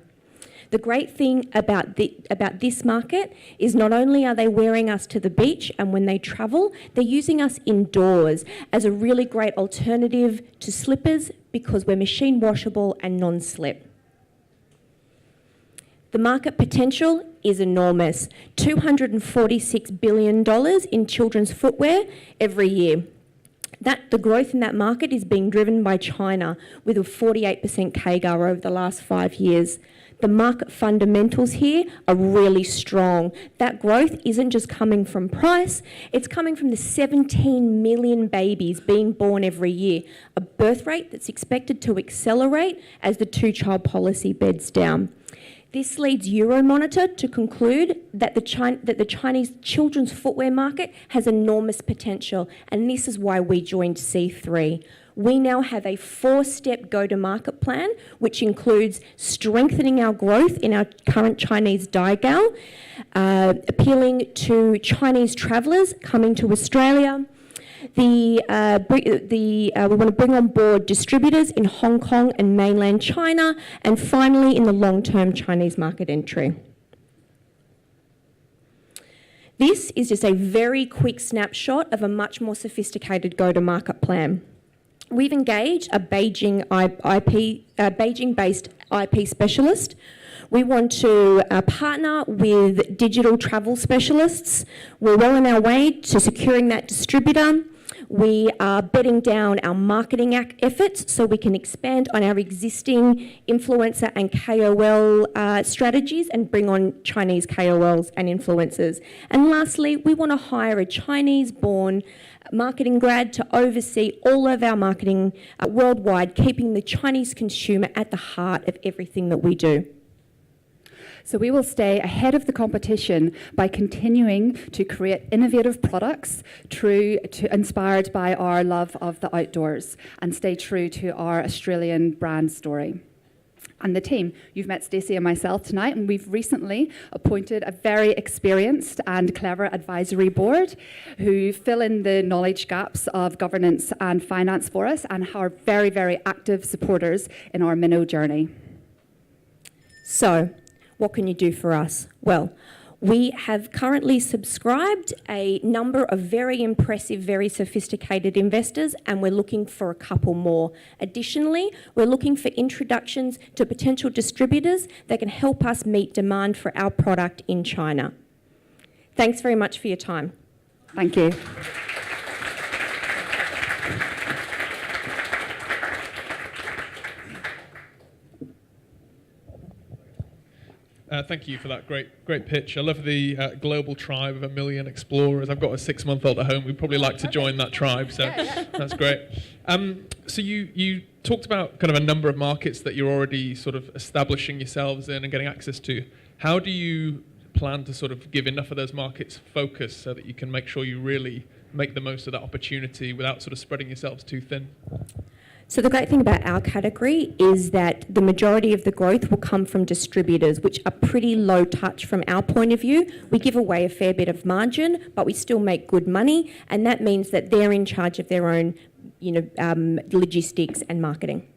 The great thing about this market is not only are they wearing us to the beach and when they travel, they're using us indoors as a really great alternative to slippers because we're machine washable and non-slip. The market potential is enormous, $246 billion in children's footwear every year. The growth in that market is being driven by China with a 48% CAGR over the last 5 years. The market fundamentals here are really strong. That growth isn't just coming from price, it's coming from the 17 million babies being born every year, a birth rate that's expected to accelerate as the two-child policy beds down. This leads Euromonitor to conclude that the Chinese children's footwear market has enormous potential, and this is why we joined C3. We now have a 4-step go-to-market plan, which includes strengthening our growth in our current Chinese Daigao, appealing to Chinese travellers coming to Australia. We want to bring on board distributors in Hong Kong and mainland China, and finally in the long-term Chinese market entry. This is just a very quick snapshot of a much more sophisticated go-to-market plan. We've engaged a Beijing-based IP specialist. We want to partner with digital travel specialists. We're well on our way to securing that distributor. We are bedding down our marketing efforts so we can expand on our existing influencer and KOL strategies and bring on Chinese KOLs and influencers. And lastly, we want to hire a Chinese-born marketing grad to oversee all of our marketing worldwide, keeping the Chinese consumer at the heart of everything that we do. So we will stay ahead of the competition by continuing to create innovative products inspired by our love of the outdoors and stay true to our Australian brand story. And the team, you've met Stacey and myself tonight, and we've recently appointed a very experienced and clever advisory board who fill in the knowledge gaps of governance and finance for us and are very, very active supporters in our Minnow journey. So, what can you do for us? Well, we have currently subscribed a number of very impressive, very sophisticated investors, and we're looking for a couple more. Additionally, we're looking for introductions to potential distributors that can help us meet demand for our product in China. Thanks very much for your time. Thank you. Thank you for that great pitch. I love the global tribe of 1 million explorers. I've got a 6-month-old at home. We'd probably like to join that tribe, so that's great. So you talked about kind of a number of markets that you're already sort of establishing yourselves in and getting access to. How do you plan to sort of give enough of those markets focus so that you can make sure you really make the most of that opportunity without sort of spreading yourselves too thin? So the great thing about our category is that the majority of the growth will come from distributors, which are pretty low touch from our point of view. We give away a fair bit of margin, but we still make good money, and that means that they're in charge of their own, logistics and marketing.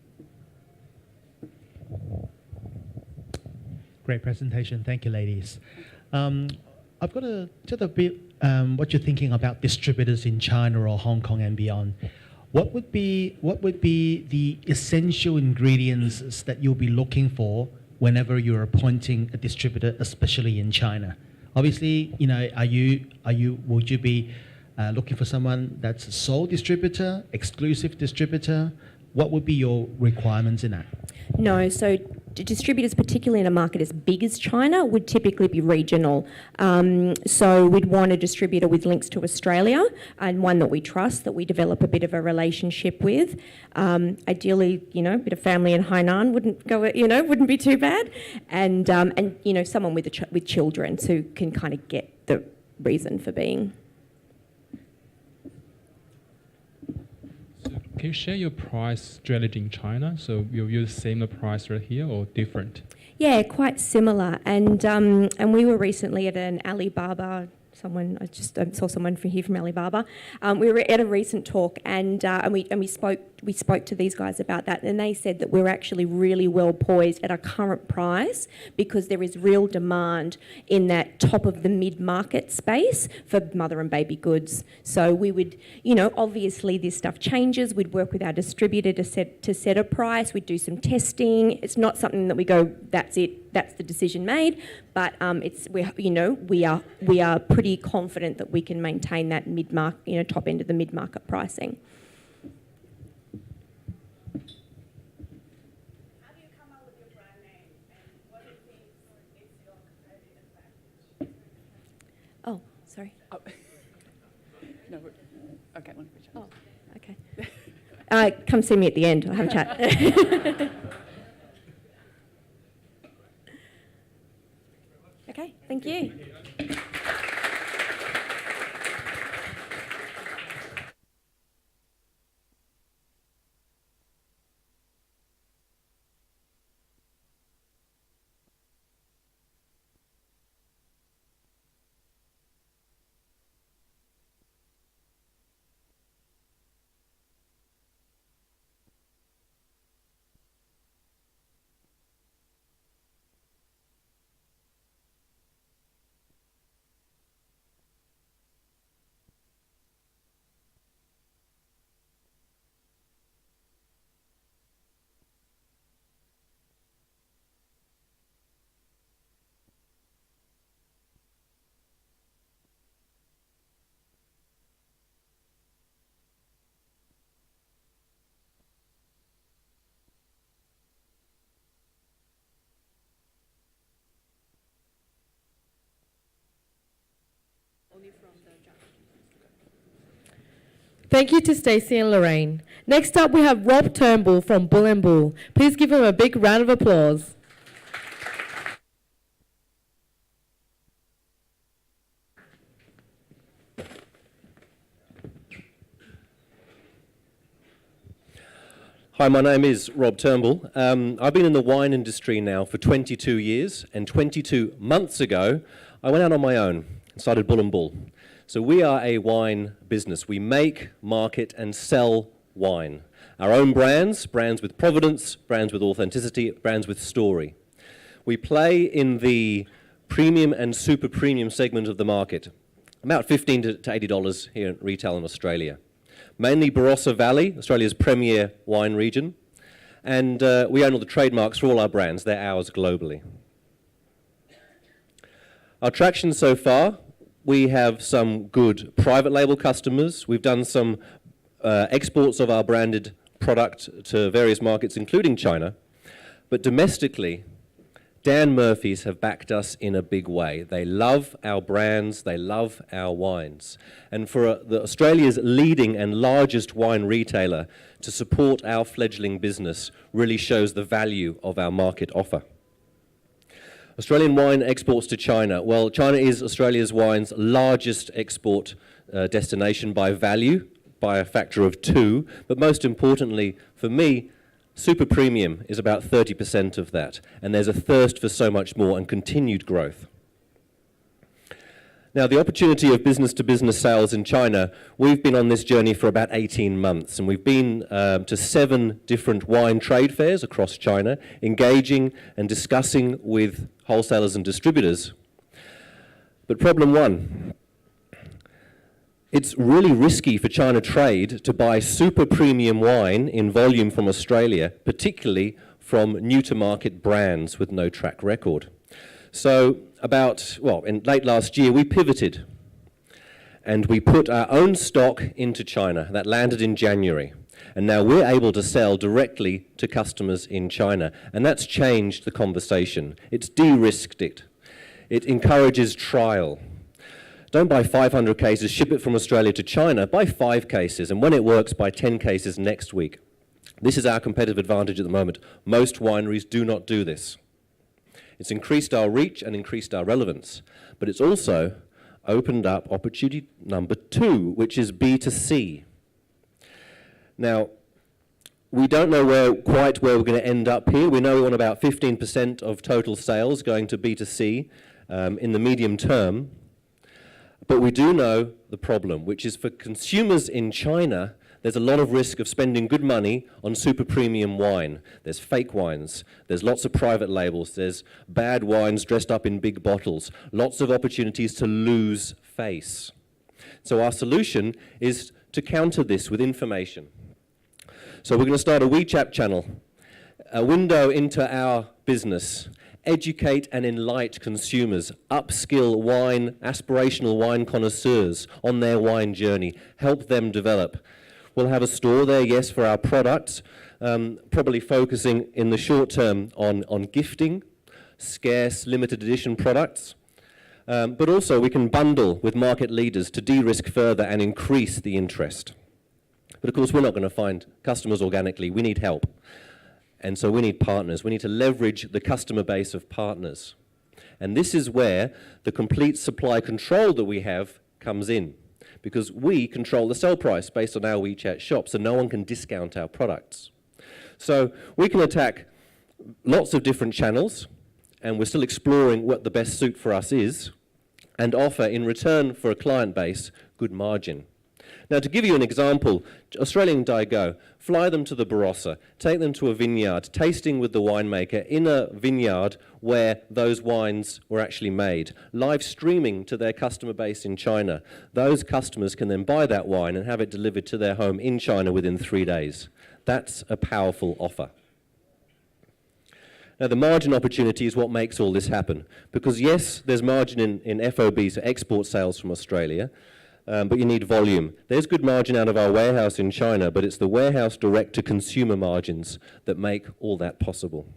Great presentation. Thank you, ladies. I've got just a bit what you're thinking about distributors in China or Hong Kong and beyond. What would be the essential ingredients that you'll be looking for whenever you're appointing a distributor, especially in China? Obviously, would you be looking for someone that's a sole distributor, exclusive distributor? What would be your requirements in that? No, so distributors, particularly in a market as big as China, would typically be regional. So we'd want a distributor with links to Australia and one that we trust, that we develop a bit of a relationship with. Ideally, a bit of family in Hainan wouldn't be too bad, and someone with children who can kind of get the reason for being. Can you share your price strategy in China? So you use same price right here or different? Yeah, quite similar. And we were recently at an Alibaba. I saw someone from here from Alibaba. We were at a recent talk, and we spoke to these guys about that, and they said that we're actually really well poised at our current price because there is real demand in that top of the mid-market space for mother and baby goods. So we would, obviously this stuff changes. We'd work with our distributor to set a price. We'd do some testing. It's not something that we go, that's it, that's the decision made. But we are pretty confident that we can maintain that mid-market, top end of the mid-market pricing. How do you come up with your brand name, and what do you think is your competitive advantage? Oh, sorry. Oh. No, okay, one question. Oh, okay. Come see me at the end. I'll have a chat. Okay, thank you. Thank you to Stacey and Lorraine. Next up, we have Rob Turnbull from Bull & Bull. Please give him a big round of applause. Hi, my name is Rob Turnbull. I've been in the wine industry now for 22 years, and 22 months ago, I went out on my own and started Bull & Bull. So we are a wine business. We make, market, and sell wine. Our own brands with provenance, brands with authenticity, brands with story. We play in the premium and super premium segment of the market, about $15 to $80 here at retail in Australia. Mainly Barossa Valley, Australia's premier wine region, and we own all the trademarks for all our brands. They're ours globally. Our traction so far, we have some good private label customers. We've done some exports of our branded product to various markets, including China. But domestically, Dan Murphy's have backed us in a big way. They love our brands, they love our wines. And for Australia's leading and largest wine retailer to support our fledgling business really shows the value of our market offer. Australian wine exports to China. Well, China is Australia's wine's largest export destination by value, by a factor of 2. But most importantly, for me, super premium is about 30% of that. And there's a thirst for so much more and continued growth. Now, the opportunity of business-to-business sales in China, we've been on this journey for about 18 months, and we've been to 7 different wine trade fairs across China, engaging and discussing with wholesalers and distributors. But problem 1, it's really risky for China trade to buy super premium wine in volume from Australia, particularly from new-to-market brands with no track record. So in late last year, we pivoted and we put our own stock into China. That landed in January. And now we're able to sell directly to customers in China. And that's changed the conversation. It's de-risked it. It encourages trial. Don't buy 500 cases, ship it from Australia to China. Buy 5 cases, and when it works, buy 10 cases next week. This is our competitive advantage at the moment. Most wineries do not do this. It's increased our reach and increased our relevance, but it's also opened up opportunity number 2, which is B2C. Now, we don't know quite where we're going to end up here. We know we want about 15% of total sales going to B2C in the medium term. But we do know the problem, which is for consumers in China, there's a lot of risk of spending good money on super premium wine. There's fake wines, there's lots of private labels, there's bad wines dressed up in big bottles, lots of opportunities to lose face. So our solution is to counter this with information. So we're going to start a WeChat channel, a window into our business. Educate and enlighten consumers, upskill aspirational wine connoisseurs on their wine journey, help them develop. We'll have a store there, yes, for our products, probably focusing in the short term on gifting, scarce, limited edition products. But also we can bundle with market leaders to de-risk further and increase the interest. But of course, we're not going to find customers organically. We need help. And so we need partners. We need to leverage the customer base of partners. And this is where the complete supply control that we have comes in, because we control the sell price based on our WeChat shop, so no one can discount our products. So we can attack lots of different channels, and we're still exploring what the best suit for us is, and offer in return for a client base good margin. Now, to give you an example, Australian Daigou, fly them to the Barossa, take them to a vineyard, tasting with the winemaker in a vineyard where those wines were actually made, live streaming to their customer base in China. Those customers can then buy that wine and have it delivered to their home in China within 3 days. That's a powerful offer. Now, the margin opportunity is what makes all this happen, because yes, there's margin in FOB, so export sales from Australia, but you need volume. There's good margin out of our warehouse in China, but it's the warehouse direct-to-consumer margins that make all that possible.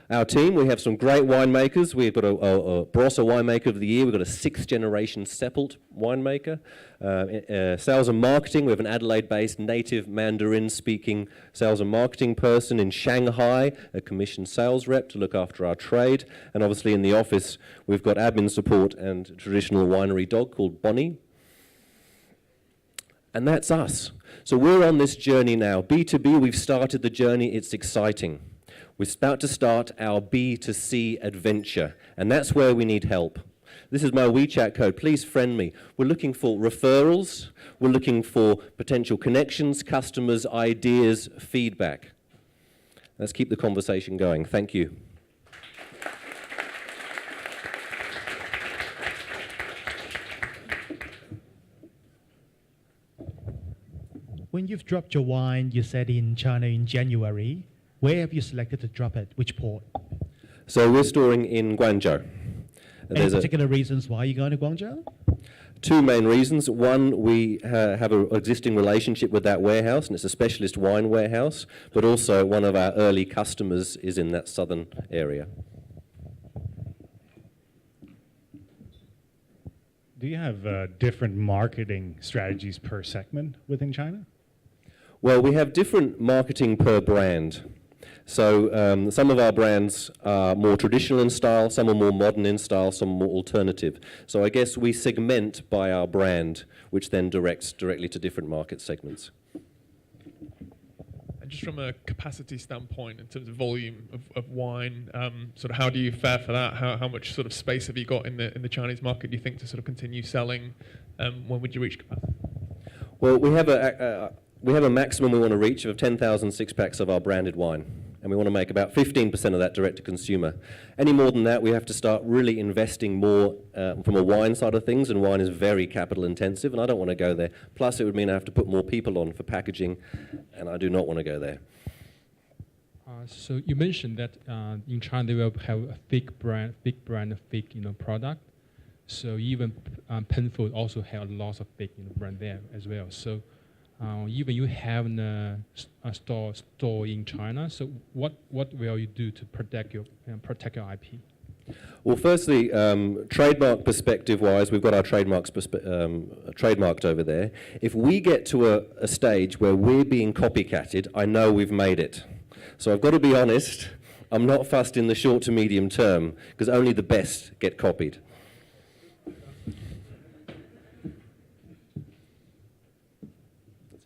Our team, we have some great winemakers. We've got a Barossa Winemaker of the Year. We've got a 6th-generation Seppelt winemaker. Sales and marketing, we have an Adelaide-based native Mandarin-speaking sales and marketing person. In Shanghai, a commissioned sales rep to look after our trade. And obviously in the office, we've got admin support and a traditional winery dog called Bonnie. And that's us. So we're on this journey now. B2B, we've started the journey. It's exciting. We're about to start our B2C adventure, and that's where we need help. This is my WeChat code. Please friend me. We're looking for referrals. We're looking for potential connections, customers, ideas, feedback. Let's keep the conversation going. Thank you. When you've dropped your wine, you said in China in January, where have you selected to drop it? Which port? So we're storing in Guangzhou. Any particular reasons why you're going to Guangzhou? 2 main reasons. One, we have an existing relationship with that warehouse, and it's a specialist wine warehouse, but also one of our early customers is in that southern area. Do you have different marketing strategies per segment within China? Well, we have different marketing per brand. So some of our brands are more traditional in style, some are more modern in style, some are more alternative. So I guess we segment by our brand, which then directs directly to different market segments. And just from a capacity standpoint, in terms of volume of wine, sort of how do you fare for that? How much sort of space have you got in the Chinese market, do you think, to sort of continue selling? When would you reach capacity? Well, we have a maximum we want to reach of 10,000 six-packs of our branded wine. And we want to make about 15% of that direct to consumer. Any more than that, we have to start really investing more from a wine side of things, and wine is very capital intensive, and I don't want to go there. Plus, it would mean I have to put more people on for packaging, and I do not want to go there. So you mentioned that in China they will have a fake brand, fake product. So even Penfold also have lots of fake brand there as well. So even you have a store in China. So what will you do to protect your IP? Well, firstly, trademark perspective-wise, we've got our trademarks trademarked over there. If we get to a stage where we're being copycatted, I know we've made it. So I've got to be honest, I'm not fussed in the short to medium term, because only the best get copied. That's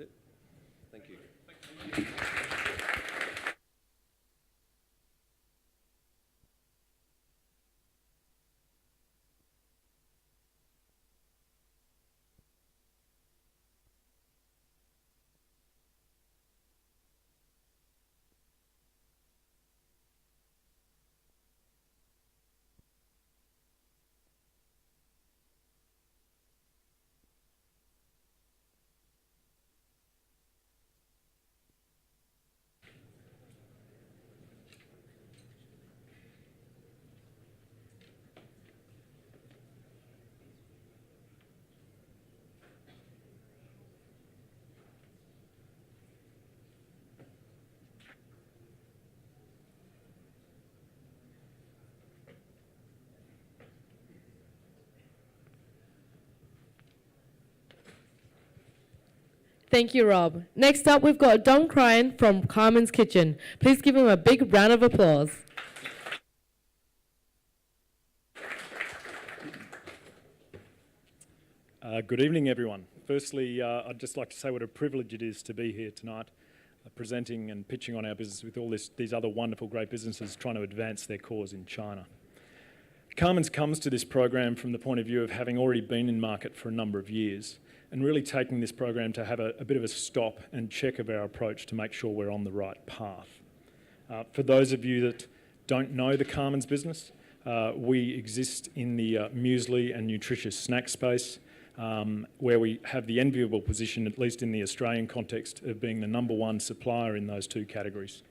it. Thank you. Thank you, Rob. Next up, we've got Don Cryan from Carman's Kitchen. Please give him a big round of applause. Good evening, everyone. Firstly, I'd just like to say what a privilege it is to be here tonight, presenting and pitching on our business with all these other wonderful, great businesses trying to advance their cause in China. Carman's comes to this program from the point of view of having already been in market for a number of years and really taking this program to have a bit of a stop and check of our approach to make sure we're on the right path. For those of you that don't know the Carman's business, we exist in the muesli and nutritious snack space, where we have the enviable position, at least in the Australian context, of being the #1 supplier in those two categories,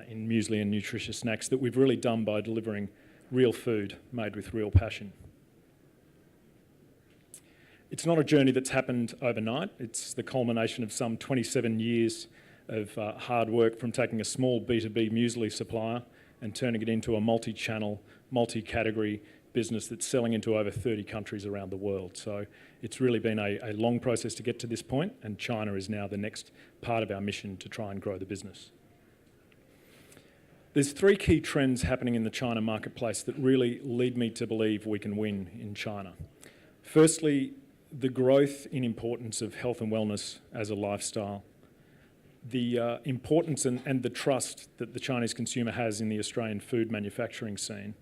in muesli and nutritious snacks, that we've really done by delivering real food made with real passion. It's not a journey that's happened overnight. It's the culmination of some 27 years of hard work, from taking a small B2B muesli supplier and turning it into a multi-channel, multi-category business that's selling into over 30 countries around the world. So it's really been a long process to get to this point, and China is now the next part of our mission to try and grow the business. There's three key trends happening in the China marketplace that really lead me to believe we can win in China. Firstly, the growth in importance of health and wellness as a lifestyle, the importance and the trust that the Chinese consumer has in the Australian food manufacturing scene,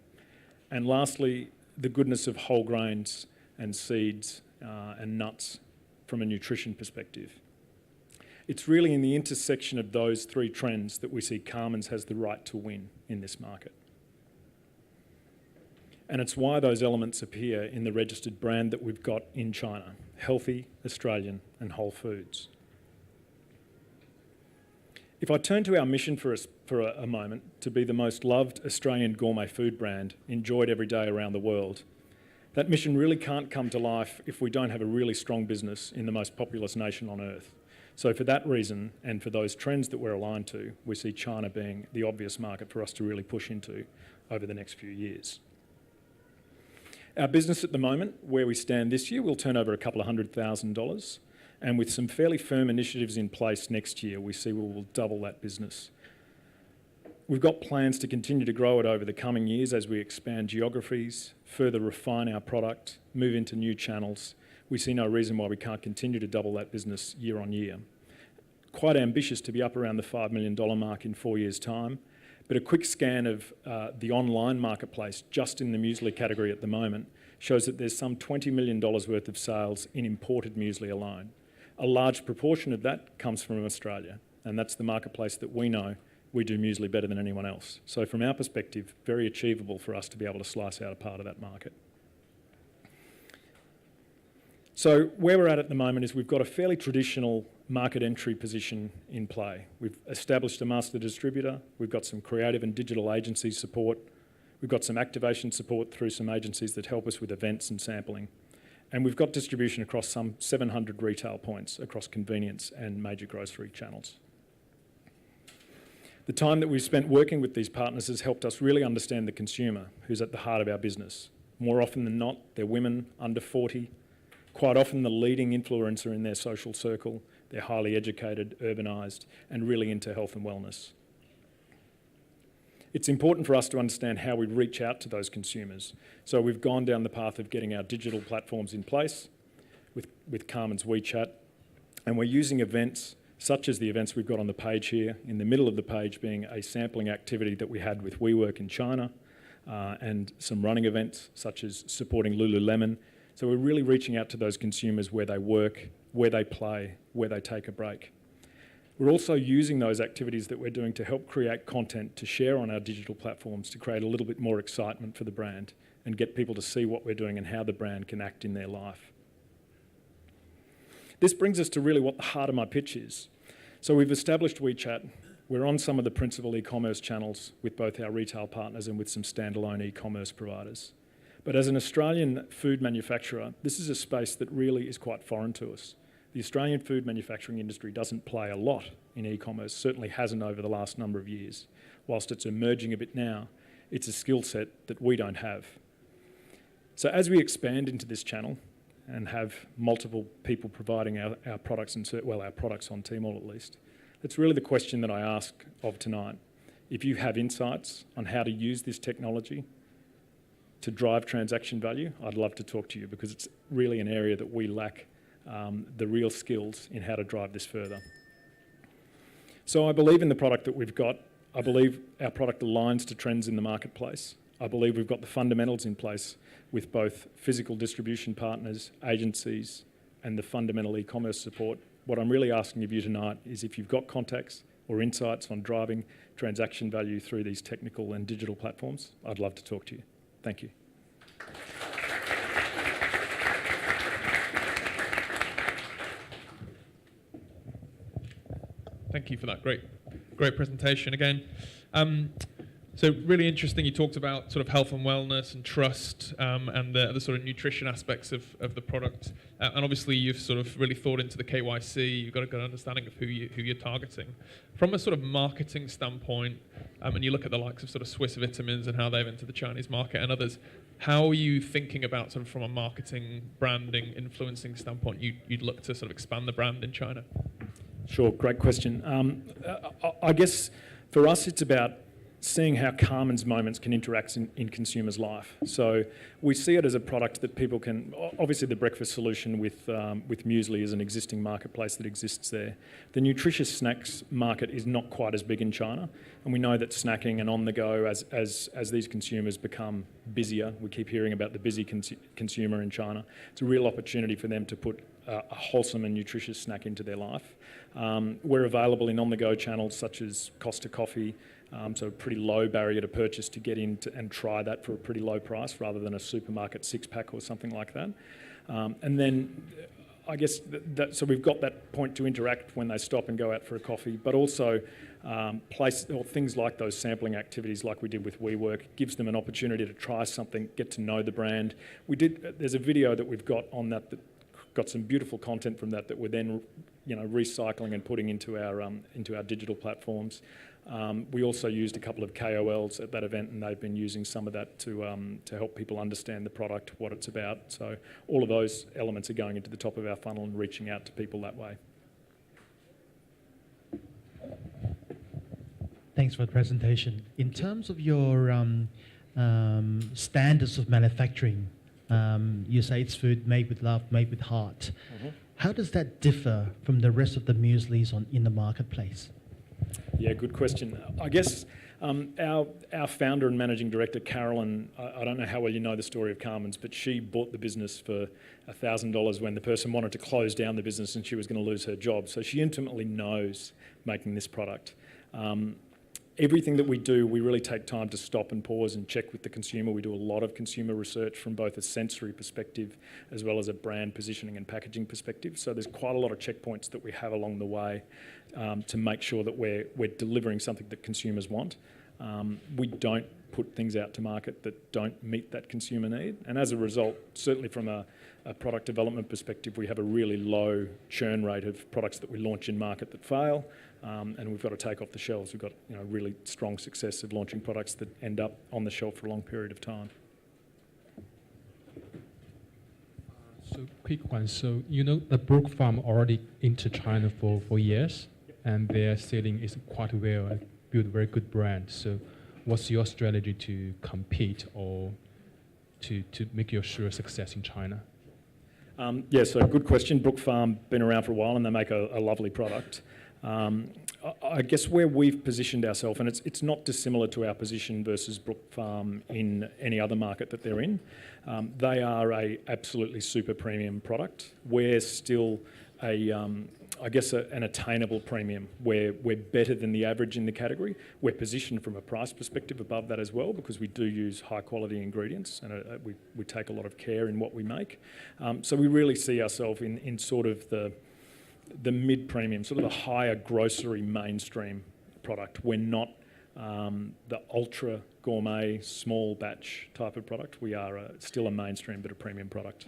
and lastly, the goodness of whole grains and seeds and nuts from a nutrition perspective. It's really in the intersection of those three trends that we see Carman's has the right to win in this market. And it's why those elements appear in the registered brand that we've got in China: healthy, Australian and whole foods. If I turn to our mission for a moment, to be the most loved Australian gourmet food brand enjoyed every day around the world, that mission really can't come to life if we don't have a really strong business in the most populous nation on earth. So for that reason, and for those trends that we're aligned to, we see China being the obvious market for us to really push into over the next few years. Our business at the moment, where we stand this year, will turn over $200,000, and with some fairly firm initiatives in place next year, we see we will double that business. We've got plans to continue to grow it over the coming years as we expand geographies, further refine our product, move into new channels. We see no reason why we can't continue to double that business year on year. Quite ambitious to be up around the $5 million mark in 4 years' time, but a quick scan of the online marketplace just in the muesli category at the moment shows that there's some $20 million worth of sales in imported muesli alone. A large proportion of that comes from Australia, and that's the marketplace that we know we do muesli better than anyone else. So from our perspective, very achievable for us to be able to slice out a part of that market. So where we're at the moment is we've got a fairly traditional market entry position in play. We've established a master distributor, we've got some creative and digital agency support, we've got some activation support through some agencies that help us with events and sampling, And we've got distribution across some 700 retail points across convenience and major grocery channels. The time that we've spent working with these partners has helped us really understand the consumer, who's at the heart of our business. More often than not, they're women under 40, quite often the leading influencer in their social circle. They're highly educated, urbanised, and really into health and wellness. It's important for us to understand how we reach out to those consumers. So we've gone down the path of getting our digital platforms in place with Carman's WeChat, and we're using events such as the events we've got on the page here, in the middle of the page being a sampling activity that we had with WeWork in China, and some running events such as supporting Lululemon. So we're really reaching out to those consumers where they work, where they play, where they take a break. We're also using those activities that we're doing to help create content to share on our digital platforms to create a little bit more excitement for the brand and get people to see what we're doing and how the brand can act in their life. This brings us to really what the heart of my pitch is. So we've established WeChat. We're on some of the principal e-commerce channels with both our retail partners and with some standalone e-commerce providers. But as an Australian food manufacturer, this is a space that really is quite foreign to us. The Australian food manufacturing industry doesn't play a lot in e-commerce, certainly hasn't over the last number of years. Whilst it's emerging a bit now, it's a skill set that we don't have. So as we expand into this channel and have multiple people providing our products, our products on Tmall at least, that's really the question that I ask of tonight. If you have insights on how to use this technology to drive transaction value, I'd love to talk to you because it's really an area that we lack the real skills in how to drive this further. So I believe in the product that we've got. I believe our product aligns to trends in the marketplace. I believe we've got the fundamentals in place with both physical distribution partners, agencies, and the fundamental e-commerce support. What I'm really asking of you tonight is if you've got contacts or insights on driving transaction value through these technical and digital platforms, I'd love to talk to you. Thank you. Thank you for that great presentation again. So really interesting, you talked about sort of health and wellness and trust and the sort of nutrition aspects of the product. And obviously you've sort of really thought into the KYC, you've got a good understanding of who you're targeting. From a sort of marketing standpoint, and you look at the likes of sort of Swiss Vitamins and how they've entered the Chinese market and others, how are you thinking about sort of from a marketing, branding, influencing standpoint, you'd look to sort of expand the brand in China? Sure, great question. I guess for us it's about seeing how Carman's moments can interact in consumers' life. So we see it as a product that people can, obviously the breakfast solution with muesli is an existing marketplace that exists there. The nutritious snacks market is not quite as big in China, and we know that snacking and on the go as these consumers become busier, we keep hearing about the busy consumer in China, it's a real opportunity for them to put a wholesome and nutritious snack into their life. We're available in on-the-go channels such as Costa Coffee, so a pretty low barrier to purchase to get in and try that for a pretty low price rather than a supermarket six-pack or something like that. And then I guess so we've got that point to interact when they stop and go out for a coffee, but also things like those sampling activities like we did with WeWork gives them an opportunity to try something, get to know the brand. There's a video that we've got on that got some beautiful content from that we're then recycling and putting into our digital platforms. We also used a couple of KOLs at that event, and they've been using some of that to help people understand the product, what it's about. So all of those elements are going into the top of our funnel and reaching out to people that way. Thanks for the presentation. In terms of your standards of manufacturing, you say it's food made with love, made with heart. Mm-hmm. How does that differ from the rest of the mueslis in the marketplace? Yeah, good question. I guess our founder and managing director, Carolyn, I don't know how well you know the story of Carman's, but she bought the business for $1,000 when the person wanted to close down the business and she was going to lose her job. So she intimately knows making this product. Everything that we do, we really take time to stop and pause and check with the consumer. We do a lot of consumer research from both a sensory perspective as well as a brand positioning and packaging perspective. So there's quite a lot of checkpoints that we have along the way to make sure that we're delivering something that consumers want. We don't put things out to market that don't meet that consumer need. And as a result, certainly from a product development perspective, we have a really low churn rate of products that we launch in market that fail, and we've got to take off the shelves. We've got really strong success of launching products that end up on the shelf for a long period of time. So quick one. So the Brook Farm already into China for years, and their selling is quite well, build a very good brand. So what's your strategy to compete or to make your sure success in China? So good question. Brook Farm, been around for a while and they make a lovely product. I guess where we've positioned ourselves, and it's not dissimilar to our position versus Brook Farm in any other market that they're in. They are a absolutely super premium product. We're still an attainable premium. We're better than the average in the category. We're positioned from a price perspective above that as well because we do use high quality ingredients and we take a lot of care in what we make. So we really see ourselves in sort of the mid-premium, sort of the higher grocery mainstream product. We're not the ultra gourmet small batch type of product. We are still a mainstream but a premium product.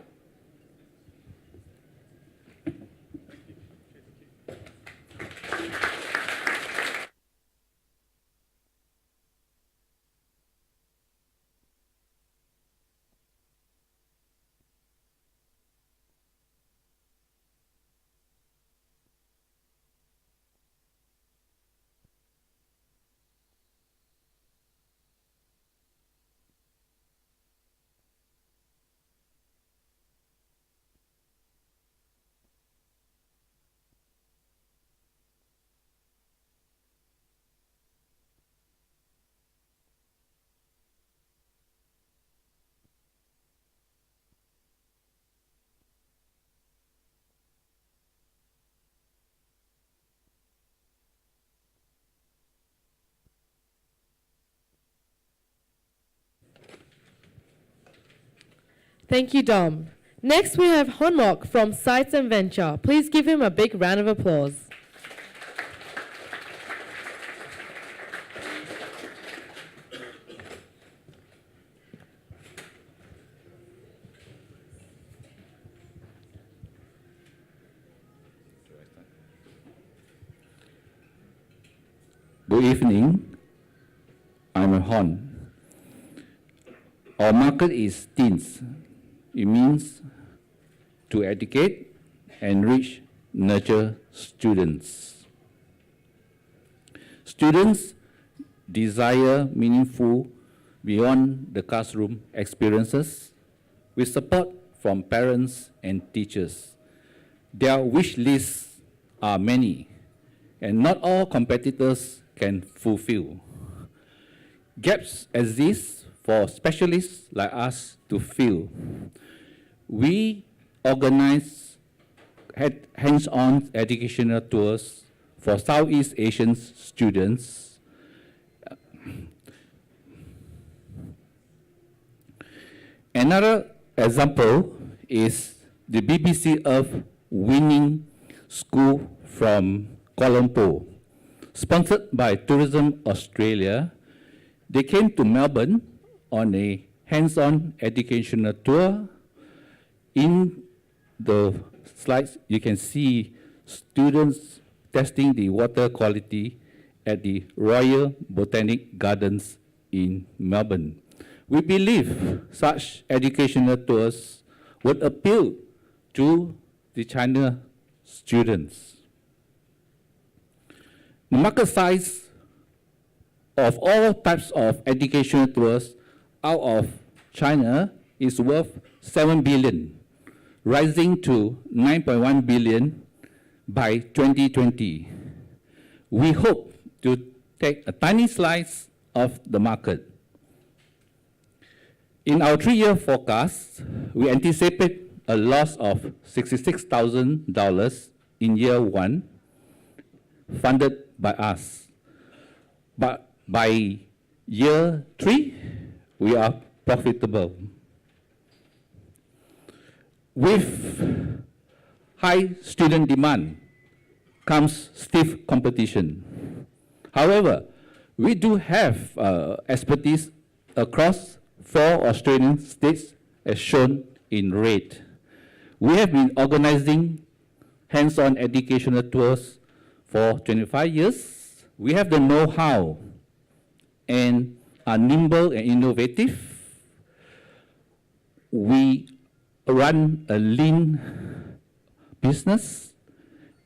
Thank you, Dom. Next, we have Honmok from Sites and Venture. Please give him a big round of applause. Good evening. I'm Hon. Our market is teens. It means to educate, enrich, nurture students. Students desire meaningful beyond the classroom experiences with support from parents and teachers. Their wish lists are many, and not all competitors can fulfill. Gaps exist for specialists like us to fill. We organize hands-on educational tours for Southeast Asian students. Another example is the BBC Earth winning school from Kuala Lumpur. Sponsored by Tourism Australia, they came to Melbourne on a hands-on educational tour. In the slides, you can see students testing the water quality at the Royal Botanic Gardens in Melbourne. We believe such educational tours would appeal to the China students. The market size of all types of educational tours out of China is worth 7 billion, rising to 9.1 billion by 2020. We hope to take a tiny slice of the market. In our 3-year forecast, we anticipate a loss of $66,000 in year 1, funded by us. But by year 3, we are profitable. With high student demand comes stiff competition. However, we do have expertise across 4 Australian states as shown in red. We have been organizing hands-on educational tours for 25 years. We have the know-how and are nimble and innovative. We run a lean business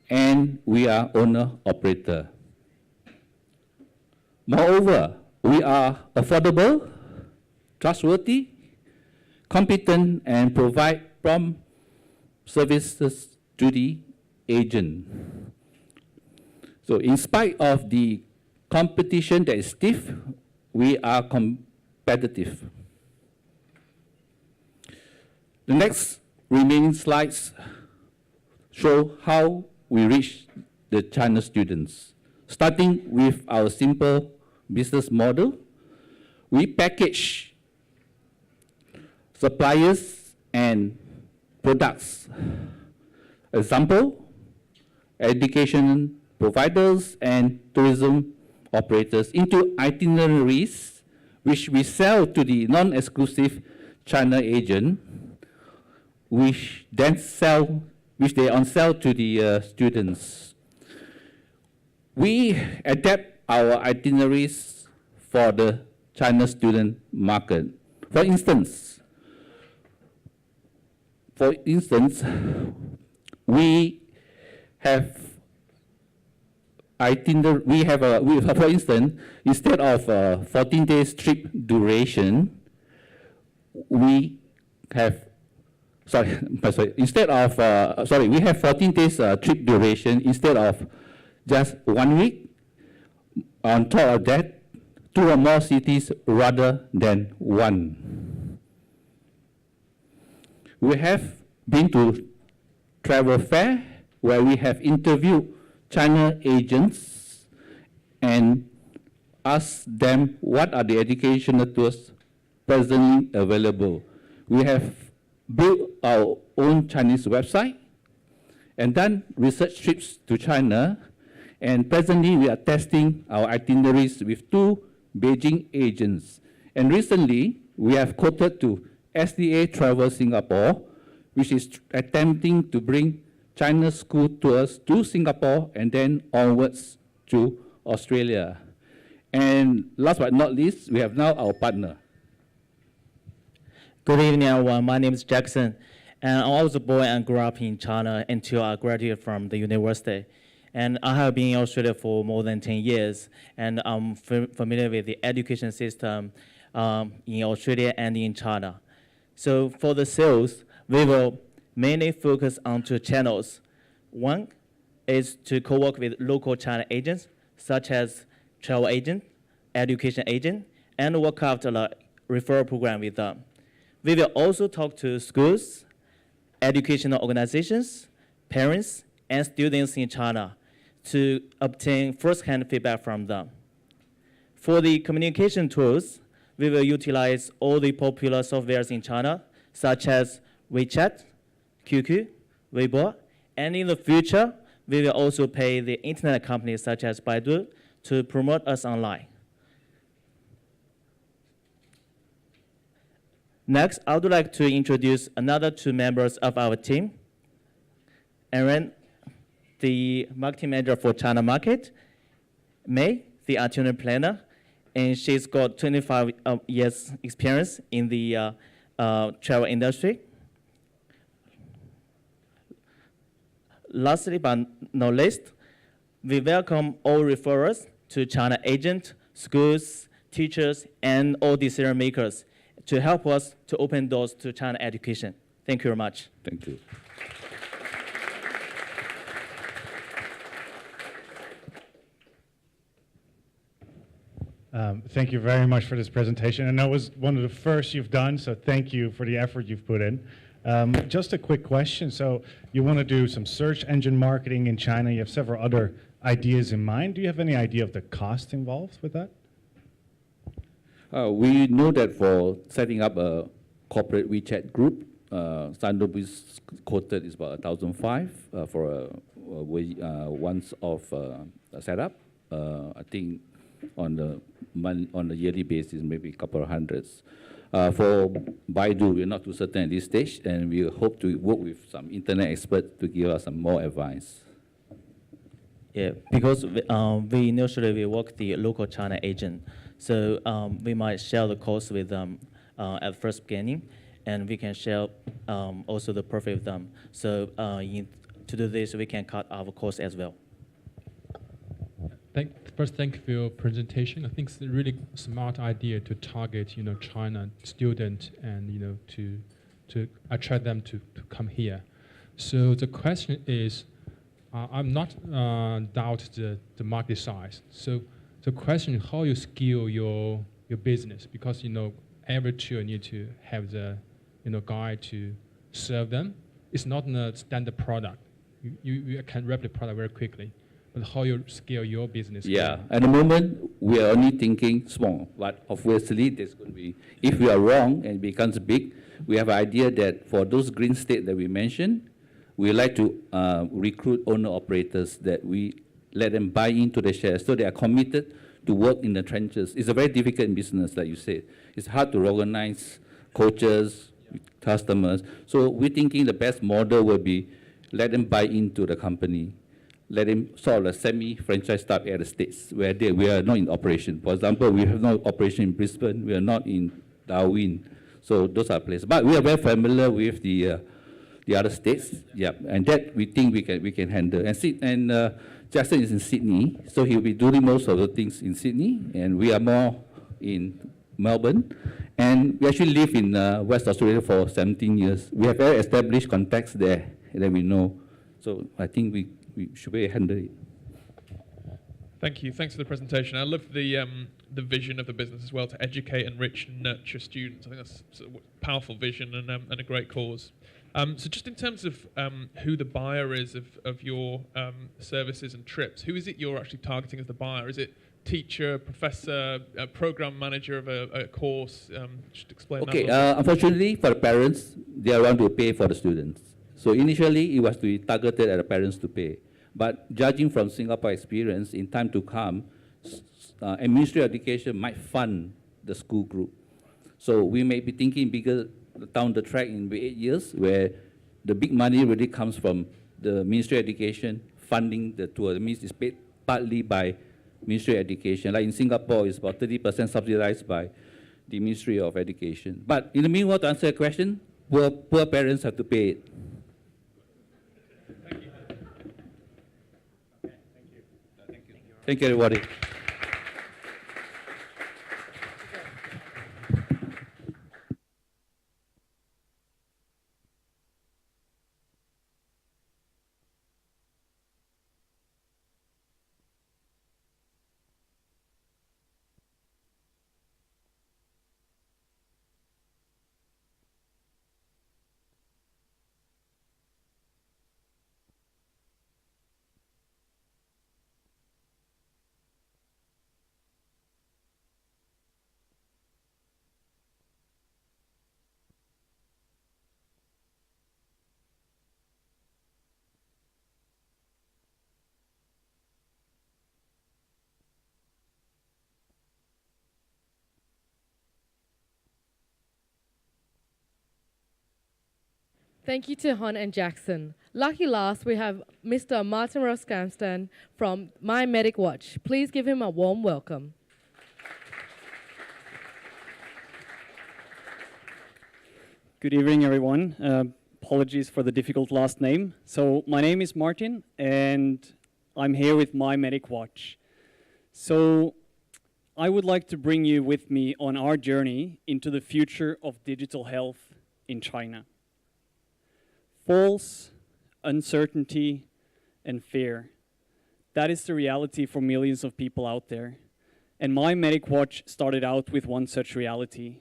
and we are owner-operator. Moreover, we are affordable, trustworthy, competent, and provide prompt services to the agent. So in spite of the competition that is stiff, we are competitive. The next remaining slides show how we reach the China students. Starting with our simple business model, we package suppliers and products. Example, education providers and tourism operators into itineraries which we sell to the non-exclusive China agent, which they on sell to the students. We adapt our itineraries for the China student market. For instance, we have for instance, instead of 14 days trip duration, we have we have 14 days trip duration instead of just 1 week. On top of that, 2 or more cities rather than 1. We have been to travel fair where we have interviewed China agents and asked them what are the educational tours presently available. We have built our own Chinese website and done research trips to China, and presently we are testing our itineraries with 2 Beijing agents. And recently we have quoted to SDA Travel Singapore, which is attempting to bring China school tours to Singapore and then onwards to Australia. And last but not least, we have now our partner. Good evening, everyone. My name is Jackson, and I was born and grew up in China until I graduated from the university. And I have been in Australia for more than 10 years, and I'm familiar with the education system in Australia and in China. So for the sales, we will mainly focus on 2 channels. One is to co-work with local China agents, such as travel agent, education agent, and work out a referral program with them. We will also talk to schools, educational organizations, parents, and students in China to obtain first-hand feedback from them. For the communication tools, we will utilize all the popular softwares in China, such as WeChat, QQ, Weibo, and in the future, we will also pay the internet companies such as Baidu to promote us online. Next, I would like to introduce another 2 members of our team. Aaron, the marketing manager for China market. May, the itinerary planner, and she's got 25 years experience in the travel industry. Lastly but not least, we welcome all referrers to China agents, schools, teachers, and all decision makers to help us to open doors to China education. Thank you very much. Thank you. Thank you very much for this presentation. And that was one of the first you've done, so thank you for the effort you've put in. Just a quick question. So you want to do some search engine marketing in China. You have several other ideas in mind. Do you have any idea of the cost involved with that? We know that for setting up a corporate WeChat group, standard is quoted is about 1,500 for a once-off setup. I think on the yearly basis, maybe a couple of hundreds. For Baidu, we're not too certain at this stage, and we hope to work with some internet experts to give us some more advice. Yeah, because we initially we work the local China agent, so we might share the cost with them at first beginning, and we can share also the profit with them. So to do this, we can cut our cost as well. First, thank you for your presentation. I think it's a really smart idea to target, China students and, to attract them to come here. So the question is, I'm not doubt the market size. So the question is how you scale your business, because, every tour need to have the, guy to serve them. It's not a standard product. You can replicate product very quickly. But how you scale your business? Yeah, at the moment, we are only thinking small, but obviously there's going to be, if we are wrong and it becomes big, we have an idea that for those green states that we mentioned, we like to recruit owner-operators that we let them buy into the shares so they are committed to work in the trenches. It's a very difficult business, like you said. It's hard to organize coaches, customers. So we're thinking the best model will be let them buy into the company, let them sort of a semi-franchise type at the States where we are not in operation. For example, we have no operation in Brisbane, we are not in Darwin. So those are places. But we are very familiar with the other states, yeah, and that we think we can handle. And Jackson is in Sydney, so he'll be doing most of the things in Sydney, and we are more in Melbourne. And we actually live in West Australia for 17 years. We have very established contacts there that we know. So I think we should be able to handle it. Thank you. Thanks for the presentation. I love the vision of the business as well, to educate, enrich, and nurture students. I think that's sort of a powerful vision and a great cause. So just in terms of who the buyer is of your services and trips, who is it you're actually targeting as the buyer? Is it teacher, professor, program manager of a course? Just explain that. Okay, unfortunately for the parents, they are want to pay for the students. So initially it was to be targeted at the parents to pay. But judging from Singapore experience, in time to come, Ministry of Education might fund the school group. So we may be thinking bigger down the track in 8 years, where the big money really comes from the Ministry of Education funding the tour. That means it's paid partly by Ministry of Education. Like in Singapore, it's about 30% subsidized by the Ministry of Education. But in the meanwhile, to answer your question, poor parents have to pay it. Thank you, everybody. Thank you to Hon and Jackson. Lucky last, we have Mr. Martin Roskamston from My Medic Watch. Please give him a warm welcome. Good evening, everyone. Apologies for the difficult last name. So my name is Martin, and I'm here with My Medic Watch. So I would like to bring you with me on our journey into the future of digital health in China. False, uncertainty, and fear. That is the reality for millions of people out there. And My Medic Watch started out with one such reality.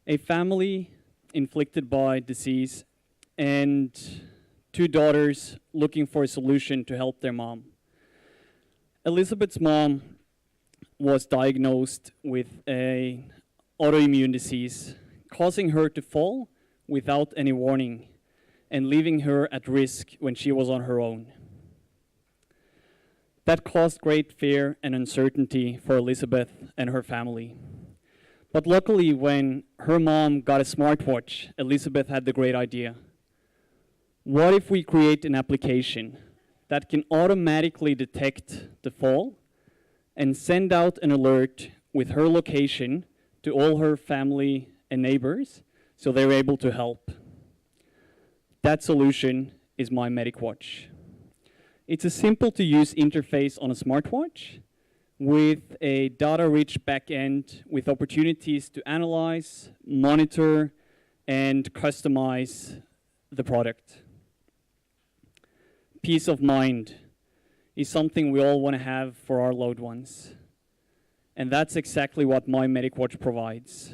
A family inflicted by disease and 2 daughters looking for a solution to help their mom. Elizabeth's mom was diagnosed with an autoimmune disease, causing her to fall without any warning and leaving her at risk when she was on her own. That caused great fear and uncertainty for Elizabeth and her family. But luckily, when her mom got a smartwatch, Elizabeth had the great idea. What if we create an application that can automatically detect the fall and send out an alert with her location to all her family and neighbors so they're able to help? That solution is My Medic Watch. It's a simple-to-use interface on a smartwatch with a data-rich backend with opportunities to analyze, monitor, and customize the product. Peace of mind is something we all want to have for our loved ones. And that's exactly what My Medic Watch provides.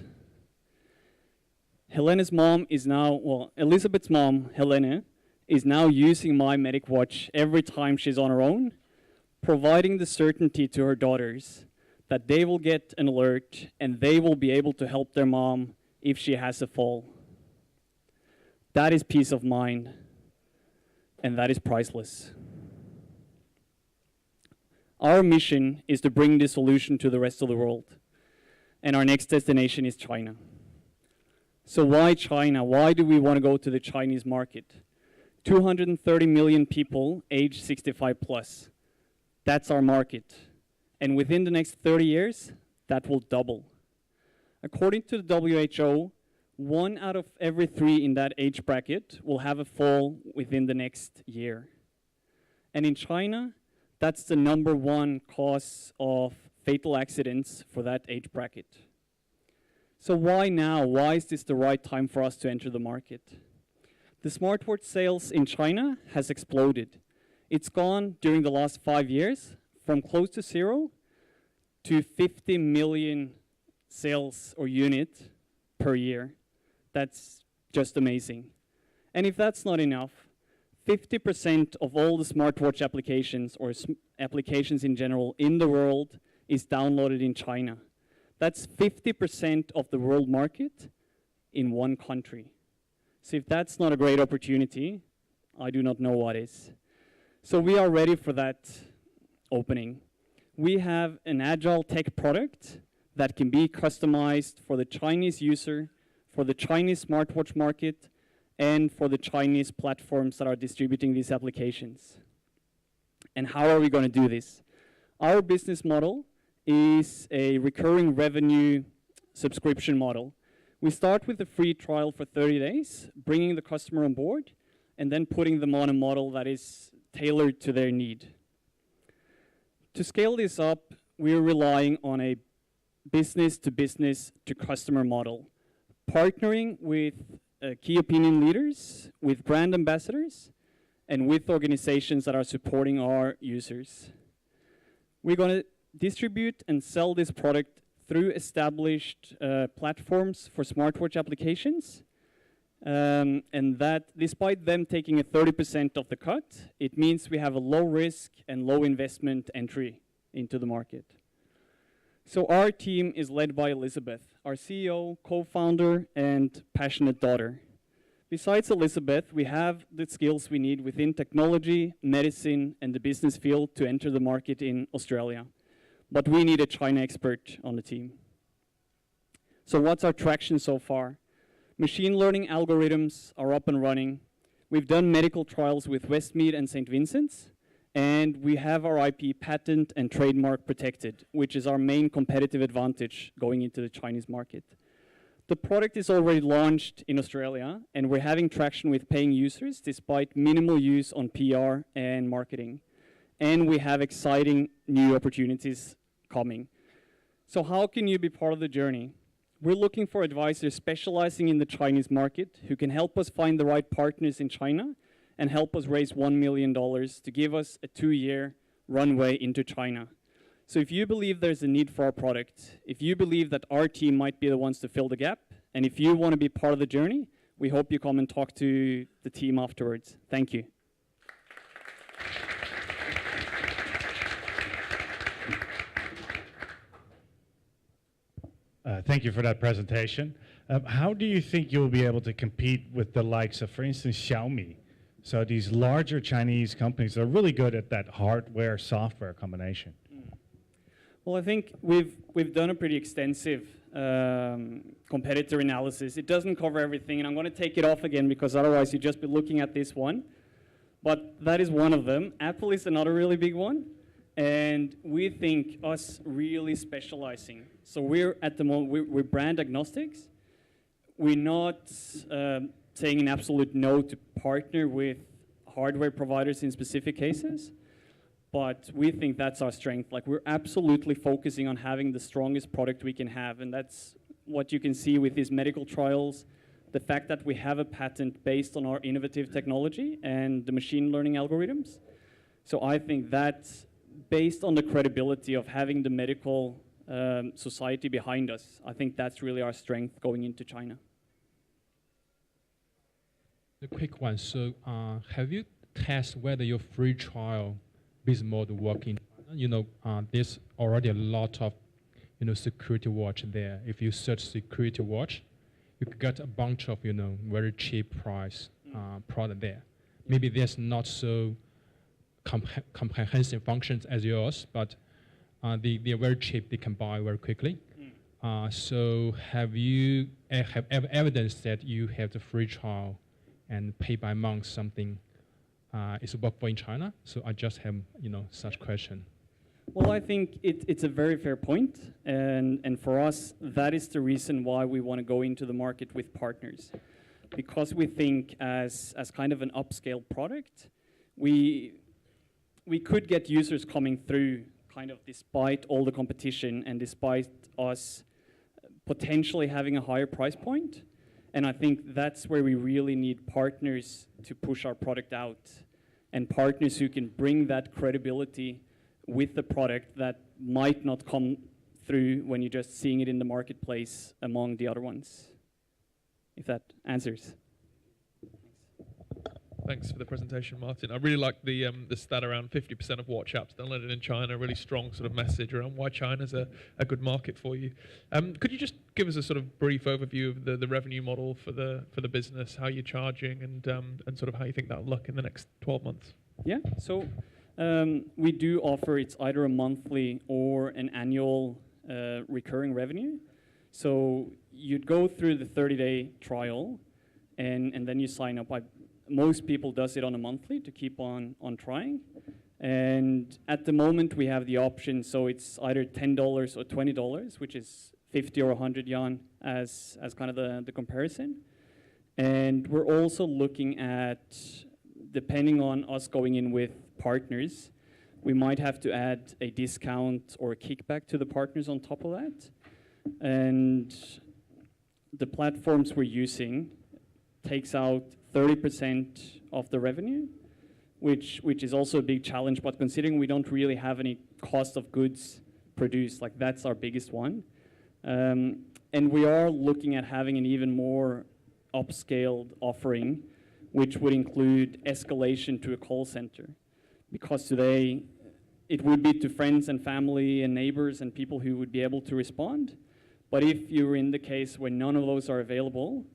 Helena's mom is now, well, Elizabeth's mom, Helena, is now using My Medic Watch every time she's on her own, providing the certainty to her daughters that they will get an alert and they will be able to help their mom if she has a fall. That is peace of mind, and that is priceless. Our mission is to bring this solution to the rest of the world, and our next destination is China. So why China? Why do we want to go to the Chinese market? 230 million people aged 65 plus. That's our market. And within the next 30 years, that will double. According to the WHO, 1 out of every 3 in that age bracket will have a fall within the next year. And in China, that's the #1 cause of fatal accidents for that age bracket. So why now? Why is this the right time for us to enter the market? The smartwatch sales in China has exploded. It's gone during the last 5 years from close to 0 to 50 million sales or unit per year. That's just amazing. And if that's not enough, 50% of all the smartwatch applications or applications in general in the world is downloaded in China. That's 50% of the world market in one country. So if that's not a great opportunity, I do not know what is. So we are ready for that opening. We have an agile tech product that can be customized for the Chinese user, for the Chinese smartwatch market, and for the Chinese platforms that are distributing these applications. And how are we going to do this? Our business model is a recurring revenue subscription model. We start with a free trial for 30 days, bringing the customer on board, and then putting them on a model that is tailored to their need. To scale this up, we're relying on a business to customer model, partnering with key opinion leaders, with brand ambassadors, and with organizations that are supporting our users. We're going to distribute and sell this product through established platforms for smartwatch applications, and that despite them taking a 30% of the cut, it means we have a low risk and low investment entry into the market. So our team is led by Elizabeth, our CEO, co-founder, and passionate daughter. Besides Elizabeth, we have the skills we need within technology, medicine, and the business field to enter the market in Australia. But we need a China expert on the team. So what's our traction so far? Machine learning algorithms are up and running. We've done medical trials with Westmead and St. Vincent's, and we have our IP patent and trademark protected, which is our main competitive advantage going into the Chinese market. The product is already launched in Australia, and we're having traction with paying users despite minimal use on PR and marketing. And we have exciting new opportunities coming. So how can you be part of the journey? We're looking for advisors specializing in the Chinese market who can help us find the right partners in China and help us raise $1 million to give us a 2-year runway into China. So if you believe there's a need for our product, if you believe that our team might be the ones to fill the gap, and if you want to be part of the journey, we hope you come and talk to the team afterwards. Thank you. Thank you for that presentation. How do you think you'll be able to compete with the likes of, for instance, Xiaomi, So these larger Chinese companies are really good at that hardware-software combination. Well, I think we've done a pretty extensive competitor analysis. It doesn't cover everything, and I'm going to take it off again because otherwise you'd just be looking at this one. But that is one of them. Apple is another really big one. And we think us really specializing. So we're at the moment, we're brand agnostics. We're not saying an absolute no to partner with hardware providers in specific cases. But we think that's our strength. Like, we're absolutely focusing on having the strongest product we can have. And that's what you can see with these medical trials. The fact that we have a patent based on our innovative technology and the machine learning algorithms. So I think that's based on the credibility of having the medical society behind us. I think that's really our strength going into China. A quick one. So have you tested whether your free trial business model work in China? You know, there's already a lot of, you know, security watch there. If you search security watch, you could get a bunch of, you know, very cheap price product there. Maybe there's not so comprehensive functions as yours, but they're very cheap. They can buy very quickly. So have you have evidence that you have the free trial and pay by month something is work for in China? So I just have, you know, such question. Well, I think it's a very fair point. And for us, that is the reason why we want to go into the market with partners. Because we think as kind of an upscale product, we could get users coming through kind of despite all the competition and despite us potentially having a higher price point. And I think that's where we really need partners to push our product out, and partners who can bring that credibility with the product that might not come through when you're just seeing it in the marketplace among the other ones. If that answers. Thanks for the presentation, Martin. I really like the stat around 50% of watch apps downloaded in China, a really strong sort of message around why China's a good market for you. Could you just give us a sort of brief overview of the revenue model for the business, how you're charging, and sort of how you think that'll look in the next 12 months? Yeah, so we do offer, it's either a monthly or an annual recurring revenue. So you'd go through the 30-day trial, and then you sign up. Most people does it on a monthly to keep on trying. And at the moment, we have the option, so it's either $10 or $20, which is 50 or 100 yuan as kind of the comparison. And we're also looking at, depending on us going in with partners, we might have to add a discount or a kickback to the partners on top of that. And the platforms we're using takes out 30% of the revenue, which is also a big challenge. But considering we don't really have any cost of goods produced, like that's our biggest one. And we are looking at having an even more upscaled offering, which would include escalation to a call center. Because today, it would be to friends and family and neighbors and people who would be able to respond. But if you're in the case where none of those are available,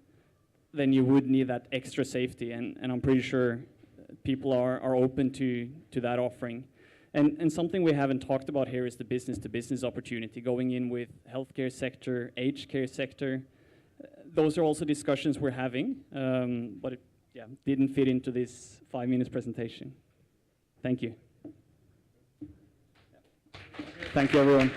then you would need that extra safety. And I'm pretty sure people are open to that offering. And something we haven't talked about here is the business-to-business opportunity, going in with healthcare sector, aged care sector. Those are also discussions we're having, but it didn't fit into this 5 minutes presentation. Thank you. Thank you, everyone.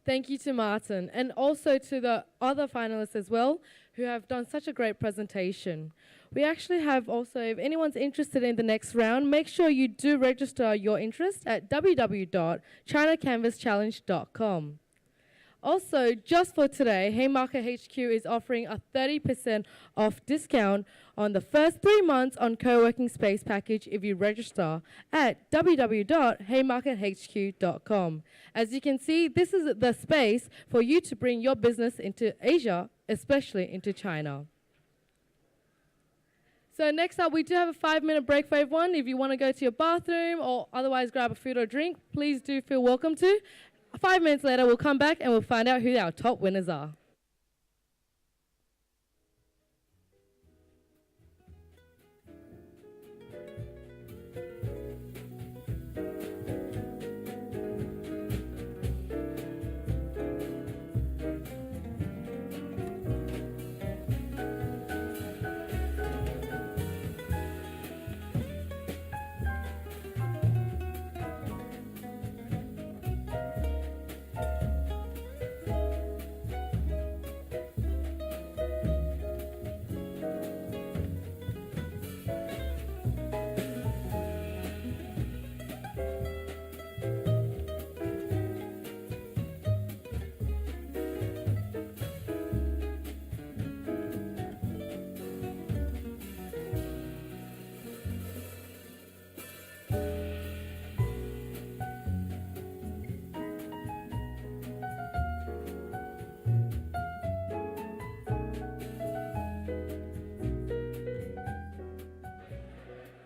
Thank you to Martin, and also to the other finalists as well, who have done such a great presentation. We actually have also, if anyone's interested in the next round, make sure you do register your interest at www.chinacanvaschallenge.com. Also, just for today, Haymarket HQ is offering a 30% off discount on the first 3 months on co-working space package if you register at www.haymarkethq.com. As you can see, this is the space for you to bring your business into Asia, especially into China. So next up, we do have a 5-minute break for everyone. If you want to go to your bathroom or otherwise grab a food or drink, please do feel welcome to. 5 minutes later, we'll come back and we'll find out who our top winners are.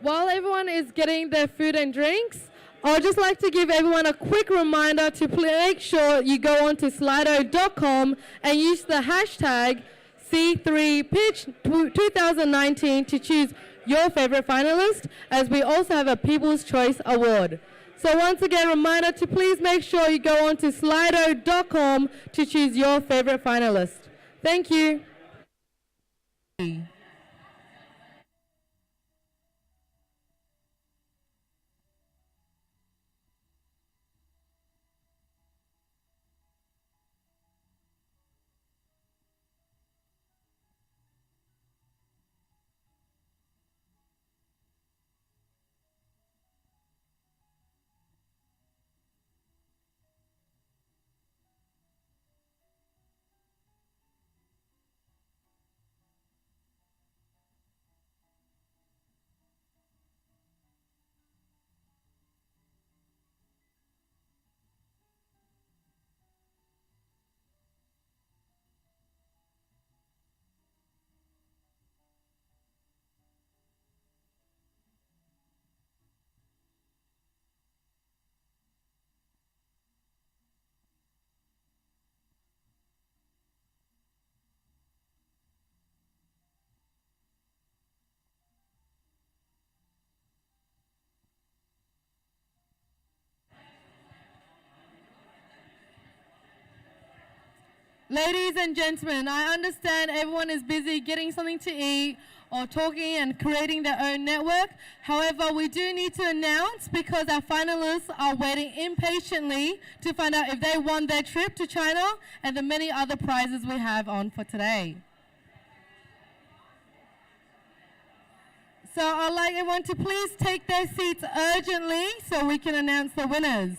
While everyone is getting their food and drinks, I'd just like to give everyone a quick reminder to make sure you go on to slido.com and use the hashtag C3Pitch2019 to choose your favorite finalist, as we also have a People's Choice Award. So once again, reminder to please make sure you go on to slido.com to choose your favorite finalist. Thank you. Ladies and gentlemen, I understand everyone is busy getting something to eat or talking and creating their own network. However, we do need to announce, because our finalists are waiting impatiently to find out if they won their trip to China and the many other prizes we have on for today. So I'd like everyone to please take their seats urgently so we can announce the winners.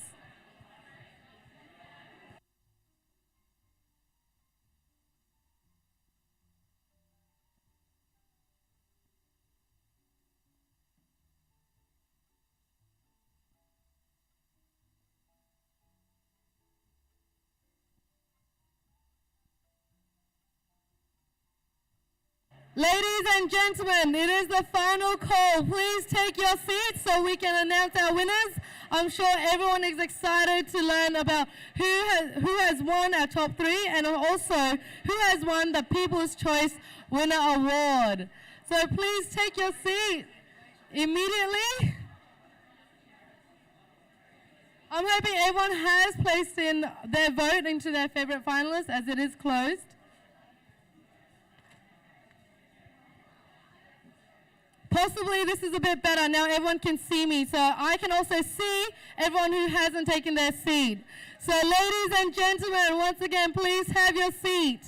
Ladies and gentlemen, it is the final call. Please take your seats so we can announce our winners. I'm sure everyone is excited to learn about who has won our top 3 and also who has won the People's Choice Winner Award. So please take your seat immediately. I'm hoping everyone has placed in their vote into their favorite finalists, as it is closed. Possibly this is a bit better. Now everyone can see me, so I can also see everyone who hasn't taken their seat. So ladies and gentlemen, once again, please have your seat.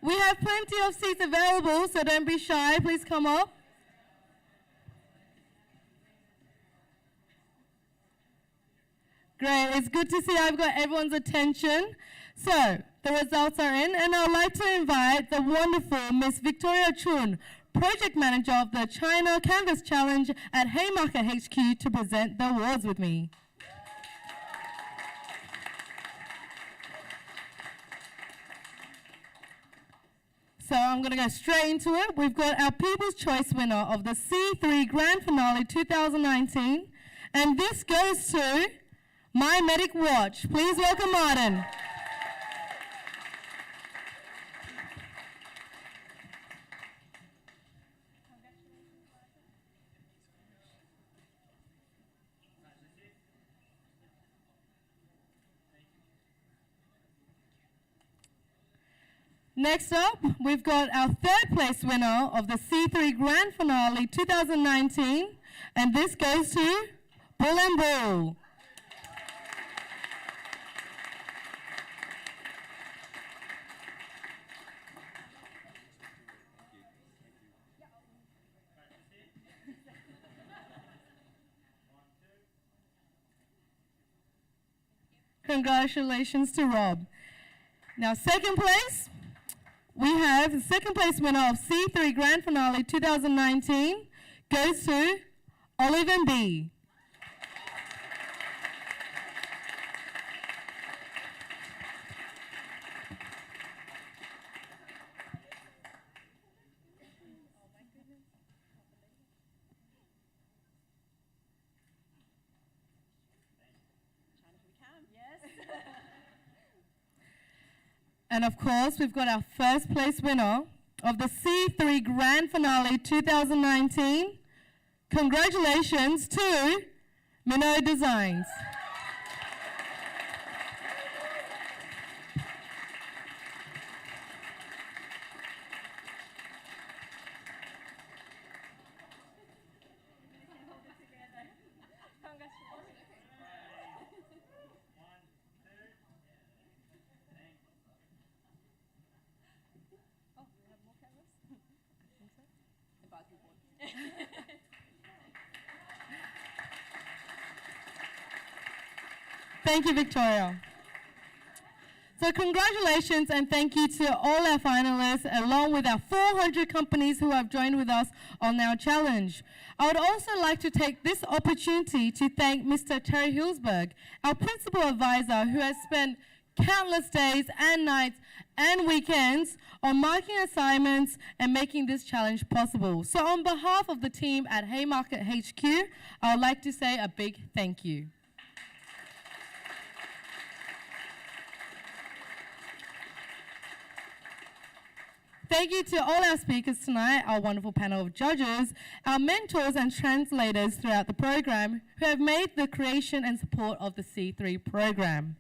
We have plenty of seats available, so don't be shy. Please come up. Great. It's good to see I've got everyone's attention. So, the results are in, and I'd like to invite the wonderful Miss Victoria Chun, Project Manager of the China Canvas Challenge at Haymarket HQ, to present the awards with me. So I'm going to go straight into it. We've got our People's Choice winner of the C3 Grand Finale 2019. And this goes to My Medic Watch. Please welcome Martin. Next up, we've got our third place winner of the C3 Grand Finale 2019, and this goes to Bull and Bull. Congratulations to Rob. Now, second place. We have the second place winner of C3 Grand Finale 2019 goes to Olive and B. And of course, we've got our first place winner of the C3 Grand Finale 2019. Congratulations to Minnow Designs. Thank you, Victoria. So congratulations and thank you to all our finalists, along with our 400 companies who have joined with us on our challenge. I would also like to take this opportunity to thank Mr. Terry Hillsberg, our principal advisor, who has spent countless days and nights and weekends on marking assignments and making this challenge possible. So on behalf of the team at Haymarket HQ, I would like to say a big thank you. Thank you to all our speakers tonight, our wonderful panel of judges, our mentors and translators throughout the program who have made the creation and support of the C3 program.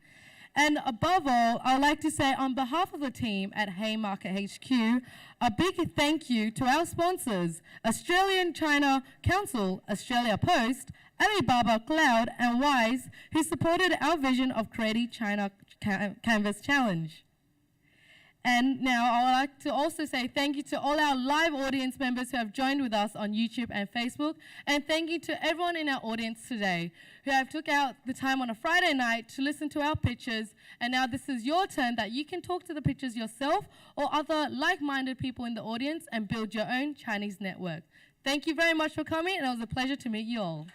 And above all, I'd like to say on behalf of the team at Haymarket HQ, a big thank you to our sponsors, Australian-China Council, Australia Post, Alibaba Cloud, and Wise, who supported our vision of creating China Canvas Challenge. And now I would like to also say thank you to all our live audience members who have joined with us on YouTube and Facebook. And thank you to everyone in our audience today who have took out the time on a Friday night to listen to our pitches. And now this is your turn that you can talk to the pitches yourself or other like-minded people in the audience and build your own Chinese network. Thank you very much for coming, and it was a pleasure to meet you all.